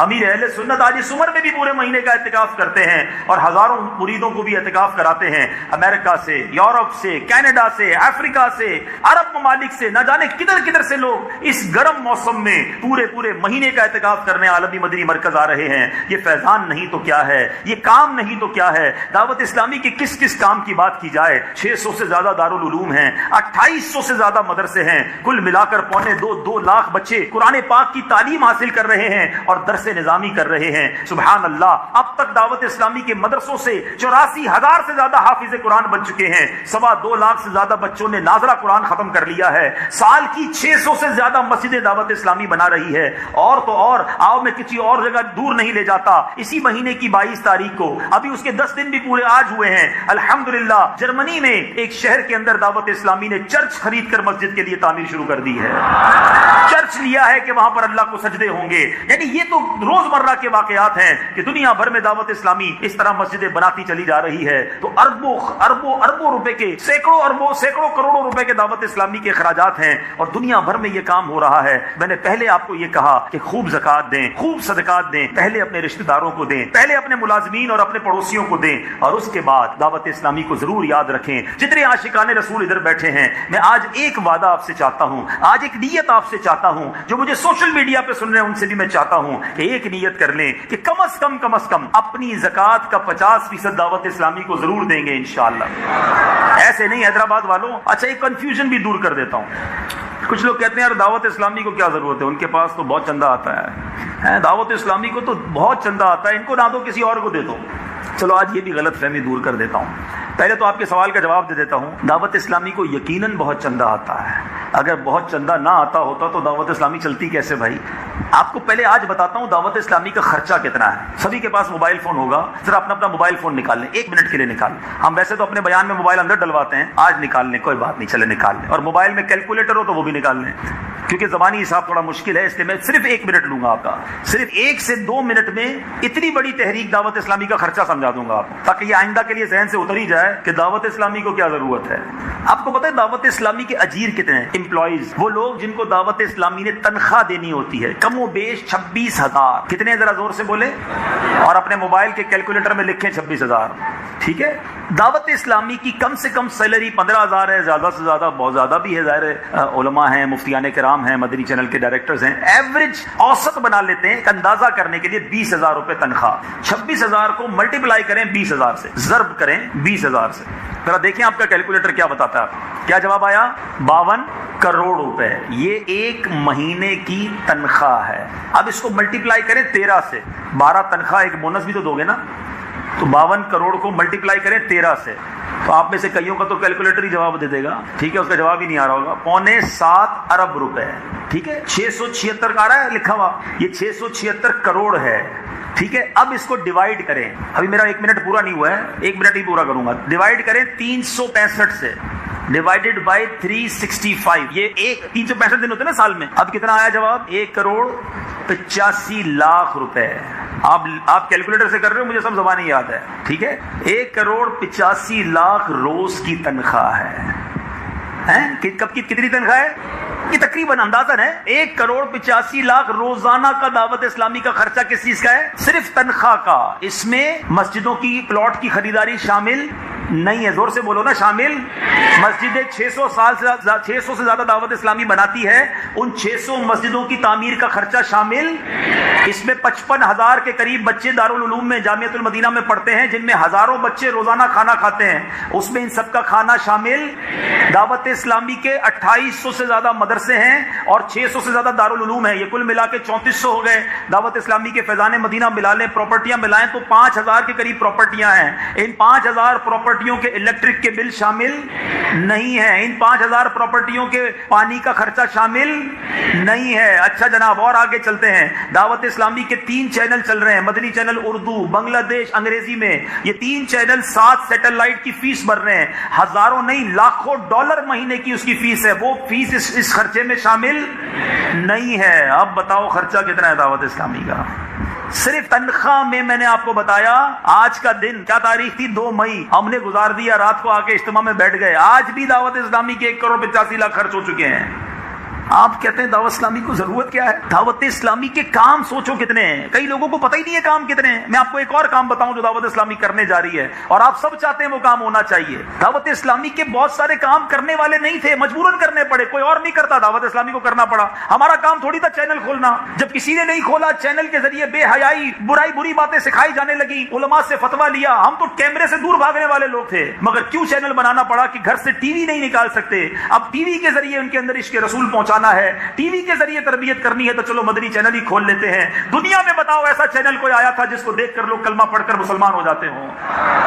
امیر اہل سنت آج اس عمر میں بھی پورے مہینے کا اعتکاف کرتے ہیں اور ہزاروں مریدوں کو بھی اعتکاف کراتے ہیں. امریکہ سے, یورپ سے, کینیڈا سے, افریقہ سے, عرب ممالک سے, نہ جانے کدھر کدھر سے لوگ اس گرم موسم میں پورے مہینے کا اعتکاف کرنے عالمی مدنی مرکز آ رہے ہیں. یہ فیضان نہیں تو کیا ہے, یہ کام نہیں تو کیا ہے. دعوت اسلامی کے کس کس کام کی بات کی جائے, 600 سے زیادہ دارالعلوم ہیں, 2800 سے زیادہ مدرسے ہیں, کل ملا کر 2.25 لاکھ بچے قرآن پاک کی تعلیم حاصل کر رہے ہیں اور درس نظامی کر رہے ہیں. سبحان اللہ, اب تک دعوت اسلامی کے مدرسوں سے 84,000 سے زیادہ حافظ قرآن بن چکے ہیں. 2.25 لاکھ سے زیادہ بچوں نے ناظرہ قرآن ختم کر لیا ہے. سال کی 600 سے زیادہ مسجدیں دعوت اسلامی بنا رہی ہے. اور تو اور آؤ, میں کسی اور جگہ دور نہیں لے جاتا, اسی مہینے کی 22 تاریخ کو, ابھی اس کے 10 دن بھی پورے آج ہوئے ہیں, الحمدللہ جرمنی میں ایک شہر کے اندر دعوت اسلامی نے چرچ خرید کر مسجد کے لیے تعمیر شروع کر دی ہے. چرچ لیا ہے کہ وہاں پر اللہ کو سجدے ہوں گے. یعنی یہ تو روزمرہ کے واقعات ہیں کہ دنیا بھر میں دعوت اسلامی اس طرح مسجدیں بناتی چلی جا رہی ہے. تو اربوں روپے کے, سینکڑوں کروڑوں روپے کے دعوت اسلامی کے اخراجات ہیں اور دنیا بھر میں یہ کام ہو رہا ہے. میں نے پہلے آپ کو یہ کہا کہ خوب زکات دیں, خوب صدقات دیں, پہلے اپنے رشتہ داروں کو دیں, پہلے اپنے ملازمین اور اپنے پڑوسیوں کو دیں, اور اس کے بعد دعوت اسلامی کو ضرور یاد رکھیں. جتنے عاشقان رسول ادھر بیٹھے ہیں, میں آج ایک وعدہ آپ سے چاہتا ہوں, آج ایک نیت آپ سے چاہتا ہوں, جو مجھے سوشل میڈیا پہ سن رہے ہیں ان سے بھی میں چاہتا ہوں کہ ایک نیت کر لیں کہ کم از کم اپنی زکات کا 50% دعوت اسلامی کو ضرور دیں گے انشاءاللہ. ایسے نہیں حیدرآباد والوں. اچھا, ایک کنفیوژن بھی دور کر دیتا ہوں. کچھ لوگ کہتے ہیں یار دعوت اسلامی کو کیا ضرورت ہے, ان کے پاس تو بہت چندہ آتا ہے, دعوت اسلامی کو تو بہت چندہ آتا ہے, ان کو نہ دو کسی اور کو دے دو. چلو آج یہ بھی غلط فہمی دور کر دیتا ہوں. پہلے تو آپ کے سوال کا جواب دے دیتا ہوں. دعوت اسلامی کو یقیناً بہت چندہ آتا ہے. اگر بہت چندہ نہ آتا ہوتا تو دعوت اسلامی چلتی کیسے بھائی؟ آپ کو پہلے آج بتاتا ہوں دعوت اسلامی کا خرچہ کتنا ہے. سبھی کے پاس موبائل فون ہوگا, ذرا اپنا موبائل فون نکال لیں, 1 منٹ کے لیے نکال لیں. ہم ویسے تو اپنے بیان میں موبائل اندر ڈلواتے ہیں, آج نکال لیں, کوئی بات نہیں, چلے نکال لیں. اور موبائل میں کیلکولیٹر ہو تو وہ بھی نکال لیں, کیونکہ زبانی حساب تھوڑا مشکل ہے, اس لیے میں صرف 1 منٹ لوں گا آپ کا. صرف 1 سے 2 منٹ میں اتنی بڑی تحریک دعوت اسلامی کا خرچہ سمجھا دوں گا آپ کو, تاکہ یہ آئندہ کے لیے ذہن سے اتر ہی جائے کہ دعوت اسلامی کو کیا ضرورت ہے. آپ کو پتہ ہے دعوت اسلامی کے اجیر کتنے ہیں, امپلائیز, وہ لوگ جن کو دعوت اسلامی نے تنخواہ دینی ہوتی ہے, کم و بیش 26,000. کتنے, ذرا زور سے بولے, اور اپنے موبائل کے کیلکولیٹر میں لکھیں 26,000. ٹھیک ہے, دعوت اسلامی کی کم سے کم سیلری 15,000 ہے, زیادہ سے زیادہ بہت زیادہ بھی ہے, ظاہر علماء ہیں, مفتیان کرام ہیں, مدنی چینل کے ڈائریکٹرز ہیں, ایوریج اوسط بنا لیتے ہیں ایک اندازہ کرنے کے لیے 20,000 روپے تنخواہ. 26,000 کو ملٹیپلائی کریں 20,000 سے, ضرب کریں 20,000 سے, ذرا دیکھیں آپ کا کیلکولیٹر کیا بتاتا ہے. کیا جواب آیا؟ 52 کروڑ روپے. یہ ایک مہینے کی تنخواہ ہے. اب اس کو ملٹیپلائی کریں 13 سے, 12 تنخواہ, ایک بونس بھی تو دو گے نا, تو 52 کروڑ کو ملٹیپلائی کریں 13 سے, تو آپ میں سے کئیوں کا تو کیلکولیٹر ہی جواب دے دے گا. ٹھیک ہے, اس کا جواب ہی نہیں آ رہا ہوگا. 6.75 ارب روپے. ٹھیک ہے, 676 کا آ رہا ہے لکھا ہوا, یہ 676 کروڑ ہے. ٹھیک ہے, اب اس کو ڈیوائیڈ کریں, ابھی میرا 1 منٹ پورا نہیں ہوا ہے, 1 منٹ ہی پورا کروں گا. ڈیوائیڈ کریں 365 سے, ڈیوائیڈڈ بائی 365. یہ 365 دن ہوتے ہیں نا سال میں. اب کتنا آیا جواب؟ 1,85,00,000 روپے. آپ کیلکولیٹر سے کر رہے ہو, مجھے سب زبانی یاد ہے. ٹھیک ہے, 1,85,00,000 روز کی تنخواہ ہے. کب کی کتنی تنخواہ ہے؟ یہ تقریباً اندازن ہے 1,85,00,000 روزانہ کا دعوت اسلامی کا خرچہ کس چیز کا ہے؟ صرف تنخواہ کا. اس میں مسجدوں کی پلاٹ کی خریداری شامل نہیں ہے. زور سے بولو نا. شامل. مسجدیں 600 سے زیادہ دعوت اسلامی بناتی ہے. ان 600 مسجدوں کی تعمیر کا خرچہ شامل. اس میں 55,000 کے قریب بچے دارالعلوم میں جامعۃ المدینہ میں پڑھتے ہیں, جن میں ہزاروں بچے روزانہ کھانا کھاتے ہیں. اس میں ان سب کا کھانا شامل. دعوت اسلامی کے 2800 سے زیادہ مدرسے ہیں اور 600 سے زیادہ دارالعلوم ہیں. یہ کل ملا کے 3400 ہو گئے. دعوت اسلامی کے فیضان مدینہ ملا لیں, پراپرٹیاں ملائیں تو 5000 کے قریب پراپرٹیاں ہیں. ان 5000 پراپرٹیوں کے الیکٹرک کے بل شامل نہیں ہے. ان 5000 پراپرٹیوں کے پانی کا خرچہ شامل نہیں ہے. اچھا جناب, اور آگے چلتے ہیں. دعوت اسلامی کے 3 چینل چل رہے ہیں. مدنی چینل اردو, بنگلہ دیش, انگریزی میں. یہ 3 چینل 7 سیٹلائٹ کی فیس بھر رہے ہیں. ہزاروں نہیں لاکھوں ڈالر مہینے کی اس کی فیس ہے. وہ فیس اس خرچے میں شامل نہیں ہے. اب بتاؤ خرچہ کتنا ہے دعوت اسلامی کا؟ صرف تنخواہ میں نے آپ کو بتایا. آج کا دن کیا تاریخ تھی؟ 2 مئی. ہم نے گزار دیا, رات کو آ کے اجتماع میں بیٹھ گئے. آج بھی دعوت اسلامی کے 1,85,00,000 خرچ ہو چکے ہیں. آپ کہتے ہیں دعوت اسلامی کو ضرورت کیا ہے؟ دعوت اسلامی کے کام سوچو کتنے ہیں. کئی لوگوں کو پتہ ہی نہیں ہے کام کتنے ہیں. میں آپ کو ایک اور کام بتاؤں جو دعوت اسلامی کرنے جا رہی ہے, اور آپ سب چاہتے ہیں وہ کام ہونا چاہیے. دعوت اسلامی کے بہت سارے کام کرنے والے نہیں تھے, مجبوراً کرنے پڑے. کوئی اور نہیں کرتا, دعوت اسلامی کو کرنا پڑا. ہمارا کام تھوڑی تھا چینل کھولنا. جب کسی نے نہیں کھولا, چینل کے ذریعے بے حیائی, بری باتیں سکھائی جانے لگی, علماء سے فتویٰ لیا. ہم تو کیمرے سے دور بھاگنے والے لوگ تھے, مگر کیوں چینل بنانا پڑا کہ گھر سے ٹی وی نہیں نکال سکتے. اب ٹی وی کے ذریعے ان کے اندر عشق رسول پہنچانا ہے, ٹی وی کے ذریعے تربیت کرنی ہے, تو چلو مدنی چینل ہی کھول لیتے ہیں. دنیا میں بتاؤ ایسا چینل کوئی آیا تھا جس کو دیکھ کر لوگ کلمہ پڑھ کر مسلمان ہو جاتے ہوں؟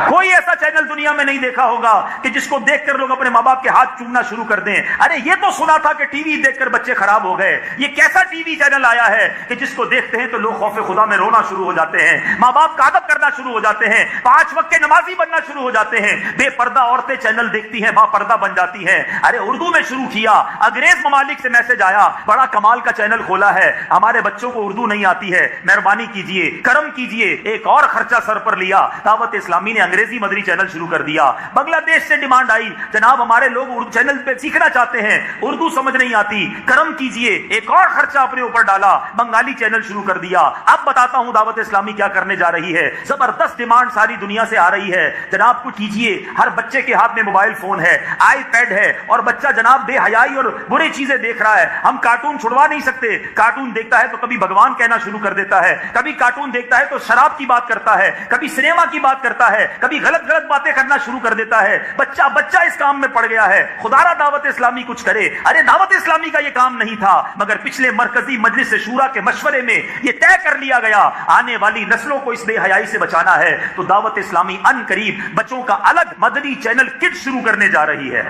کوئی ایسا چینل دنیا میں نہیں دیکھا ہوگا کہ جس کو دیکھ کر لوگ اپنے ماں باپ کے ہاتھ چومنا شروع کر دیں. ارے یہ تو سنا تھا کہ ٹی وی دیکھ کر بچے خراب ہو گئے. یہ کیسا ٹی وی چینل آیا ہے کہ جس کو دیکھتے ہیں تو لوگ خوف خدا میں رونا شروع ہو جاتے ہیں, ماں باپ کا ادب کرنا شروع ہو جاتے ہیں, 5 وقت کے نمازی بننا شروع ہو جاتے ہیں. بے پردہ عورتیں چینل دیکھتی ہیں, با پردہ بن جاتی ہیں. ارے اردو میں شروع کیا, انگریز ممالک سے میسج آیا, بڑا کمال کا چینل کھولا ہے, ہمارے بچوں کو اردو نہیں آتی ہے, مہربانی کیجئے, کرم کیجئے. ایک اور خرچہ سر پر لیا, دعوت اسلامی نے انگریزی مدنی چینل شروع کر دیا. بنگلہ دیش سے ڈیمانڈ آئی, جناب ہمارے لوگ اردو چینل پہ سیکھنا چاہتے ہیں, اردو سمجھ نہیں آتی, کرم کیجئے. ایک اور خرچہ اپنے اوپر ڈالا, بنگالی چینل شروع کر دیا. اب بتاتا ہوں دعوت اسلامی کیا کرنے جا رہی ہے. زبردست ڈیمانڈ ساری دنیا سے آ رہی ہے. جناب کچھ کیجئے, ہر بچے کے ہاتھ میں موبائل فون ہے, آئی پیڈ ہے, اور بچہ جناب بے حیائی اور برے چیزیں دیکھ رہا ہے. ہم کارٹون چھڑوا نہیں سکتے. کارٹون دیکھتا ہے تو کبھی بھگوان کہنا شروع کر دیتا ہے, کبھی کارٹون دیکھتا ہے تو شراب کی بات کرتا ہے, کبھی سنیما کی بات کرتا ہے, کبھی غلط باتیں کرنا شروع کر دیتا ہے. بچہ اس کام میں پڑ گیا ہے. خدارا دعوت اسلامی کچھ کرے. ارے دعوت اسلامی کا یہ کام نہیں تھا, مگر پچھلے مرکزی مجلس شورا کے مشورے میں یہ طے کر لیا گیا, آنے والی نسلوں کو اس بے حیائی سے بچانا ہے. تو دعوت اسلامی ان قریب بچوں کا الگ مدنی چینل کڈ شروع کرنے جا رہی ہے.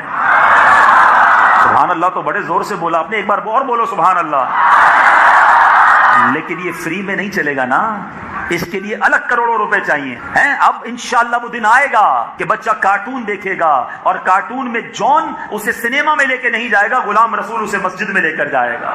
سبحان اللہ, تو بڑے زور سے بولا آپ نے, ایک بار اور بولو سبحان اللہ. لیکن یہ فری میں نہیں چلے گا نا, اس کے لیے الگ کروڑوں روپے چاہیے ہیں. اب انشاءاللہ وہ دن آئے گا کہ بچہ کارٹون دیکھے گا, اور کارٹون میں جون اسے سنیما میں لے کے نہیں جائے گا, غلام رسول اسے مسجد میں لے کر جائے گا.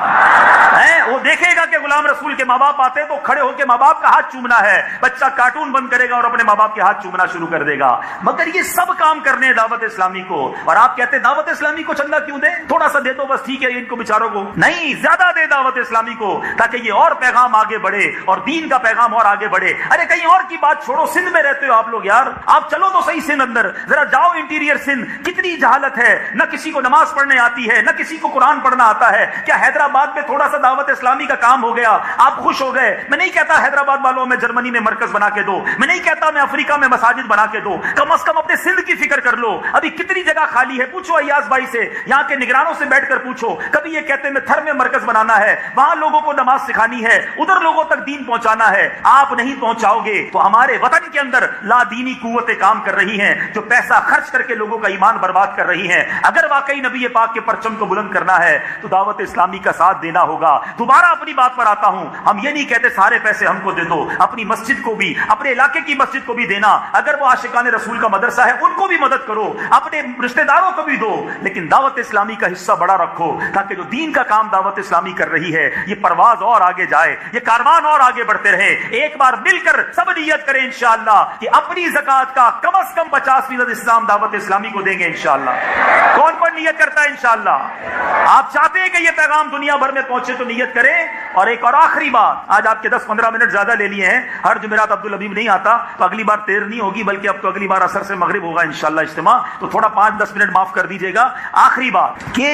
وہ دیکھے گا کہ غلام رسول کے ماں باپ آتے تو کھڑے ہو کے ماں باپ کا ہاتھ چومنا ہے. بچہ کارٹون بند کرے گا اور اپنے ماں باپ کے ہاتھ چومنا شروع کر دے گا. مگر یہ سب کام کرنے ہیں دعوت اسلامی کو, اور آپ کہتے ہیں دعوت اسلامی کو چندہ کیوں دیں, تھوڑا سا دے دو بس, ٹھیک ہے ان کو بیچاروں کو. نہیں, زیادہ دے دعوت اسلامی کو, تاکہ یہ اور پیغام آگے بڑھے اور دین کا پیغام اور آگے بڑھے. ارے کہیں اور کی بات چھوڑو, سندھ میں رہتے ہو آپ لوگ یار, آپ چلو تو صحیح سندھ اندر, ذرا جاؤ انٹیریئر سندھ. کتنی جہالت ہے, نہ کسی کو نماز پڑھنے آتی ہے, نہ کسی کو قرآن پڑھنا آتا ہے. کیا حیدرآباد میں تھوڑا سا دعوت اسلامی کا کام ہو گیا آپ خوش ہو گئے؟ میں نہیں کہتا حیدرآباد والوں میں جرمنی میں مرکز بنا کے دو, میں نہیں کہتا میں افریقہ میں مساجد بنا کے دو, کم از کم اپنے سندھ کی فکر کر لو. ابھی کتنی جگہ خالی ہے, پوچھو ایاز بھائی سے, یہاں کے نگرانوں سے بیٹھ کر پوچھو. کبھی یہ کہتے میں تھر میں مرکز بنانا ہے, وہاں لوگوں کو نماز سکھانی ہے, ادھر لوگوں تک دین پہنچانا ہے. آپ نہیں پہنچاؤ گے تو ہمارے وطن کے اندر لا دینی قوتیں کام کر رہی ہیں, جو پیسہ خرچ کر کے لوگوں کا ایمان برباد کر رہی ہیں. اگر واقعی نبی پاک کے پرچم کو بلند کرنا ہے تو دعوت اسلامی کا ساتھ دینا ہوگا. دوبارہ اپنی بات پر آتا ہوں, ہم یہ نہیں کہتے سارے پیسے ہم کو دے دو, اپنی مسجد کو بھی, اپنے علاقے کی مسجد کو بھی دینا. اگر وہ عاشقان رسول کا مدرسہ ہے ان کو بھی مدد کرو, اپنے رشتہ داروں کو بھی دو, لیکن دعوت اسلامی کا حصہ بڑا رکھو, تاکہ جو دین کا کام دعوت اسلامی کر رہی ہے یہ پرواز اور آگے جائے, یہ کاروان اور آگے بڑھتے رہے. ایک ایک بار مل کر سب نیت کریں انشاءاللہ کہ اپنی زکات کا کم از کم 50% اسلام دعوت اسلامی کو دیں گے انشاءاللہ. کون کون نیت کرتا ہے انشاءاللہ؟ آپ چاہتے ہیں کہ یہ پیغام دنیا بھر میں پہنچے تو نیت کریں. اور ایک اور آخری بات, آج آپ کے 10-15 منٹ زیادہ لے لیے ہیں. ہر جمعرات عبدالحبیب نہیں آتا تو اگلی بار دیر نہیں ہوگی, بلکہ اب تو اگلی بار عصر سے مغرب ہوگا انشاءاللہ اجتماع, تو تھوڑا 5-10 منٹ معاف کر دیجیے گا. آخری بات کہ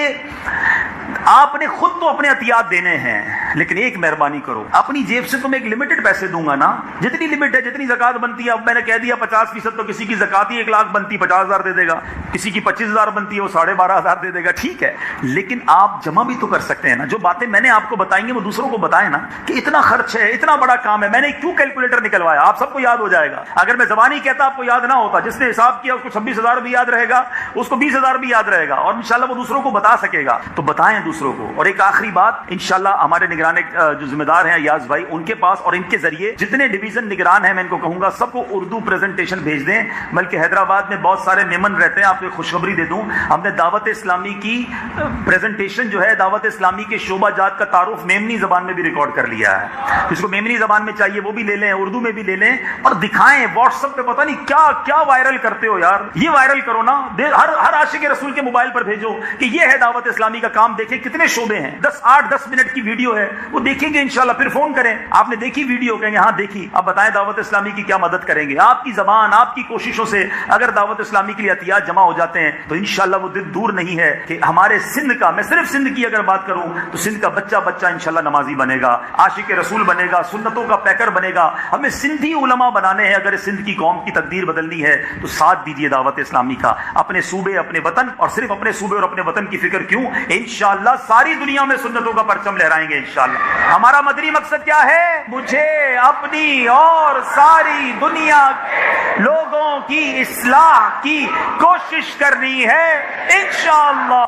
آپ نے خود تو اپنے عطیات دینے ہیں, لیکن ایک مہربانی کرو, اپنی جیب سے تم ایک لمیٹڈ پیسے دوں گا نا, جتنی لمٹ ہے, جتنی زکات بنتی ہے. اب میں نے کہہ دیا 50%, تو کسی کی زکات ہی 1 لاکھ بنتی 50,000 دے دے گا, کسی کی 25,000 بنتی ہے وہ 12,500 دے دے گا, ٹھیک ہے. لیکن آپ جمع بھی تو کر سکتے ہیں نا. جو باتیں میں نے آپ کو بتائیں گے وہ دوسروں کو بتائیں نا, کہ اتنا خرچ ہے, اتنا بڑا کام ہے, میں نے کیوں کیلکولیٹر نکلوایا, آپ سب کو یاد ہو جائے گا. اگر میں زبانی کہتا آپ کو یاد نہ ہوتا, جس نے حساب کیا اس کو 26,000 بھی یاد رہے گا, اس کو 20,000 بھی یاد رہے گا, اور انشاءاللہ وہ دوسروں کو بتا سکے گا. تو بتائیں دوسروں کو. اور ایک آخری بات, انشاءاللہ ہمارے نگران جو ذمہ دار ہیں ایاز بھائی, ان کے پاس اور ان کے ذریعے جتنے ڈویژن نگران ہیں, میں ان کو کہوں گا سب کو اردو پریزنٹیشن بھیج دیں. بلکہ حیدرآباد میں بہت سارے میمن رہتے ہیں, آپ کو ایک خوشخبری دے دوں, ہم نے دعوت اسلامی کی پریزنٹیشن جو ہے, دعوت اسلامی کے شعبہ جات کا تعارف میمنی زبان میں بھی ریکارڈ کر لیا ہے. جس کو میمنی زبان میں چاہیے وہ بھی لے لیں, اردو میں بھی لے لیں, اور دکھائیں. واٹس ایپ پہ پتہ نہیں کیا کیا وائرل کرتے ہو یار, یہ وائرل کرو نا, ہر عاشق رسول کے موبائل پر بھیجو کہ یہ ہے دعوت اسلامی کا کام, دیکھیں کتنے شعبے ہیں. 8-10 منٹ کی ویڈیو ہے, وہ دیکھیں گے انشاءاللہ. پھر فون کریں, آپ نے دیکھی ویڈیو, کہیں گے ہاں دیکھی, اب بتائیں دعوت اسلامی کی کیا مدد کریں گے. آپ کی زبان, آپ کی کوششوں سے اگر دعوت اسلامی کے لیے عطیات جمع ہو جاتے ہیں تو انشاءاللہ وہ دن دور نہیں ہے کہ ہمارے سندھ کا, میں صرف سندھ کی اگر بات کروں تو سندھ کا بچہ انشاءاللہ نمازی بنے گا, عاشق رسول بنے گا, سنتوں کا پیکر بنے گا. ہمیں سندھی علماء بنانے ہیں. اگر سندھ کی قوم کی تقدیر بدلنی ہے تو ساتھ دیجیے دعوت اسلامی کا. اپنے صوبے, اپنے وطن, اور صرف اپنے صوبے اور اپنے وطن کی فکر کیوں, انشاءاللہ ساری دنیا میں سنتوں کا پرچم لہرائیں گے انشاءاللہ. ہمارا مدنی مقصد کیا ہے؟ مجھے اپنی اور ساری دنیا لوگوں کی اصلاح کی کوشش کرنی ہے انشاءاللہ.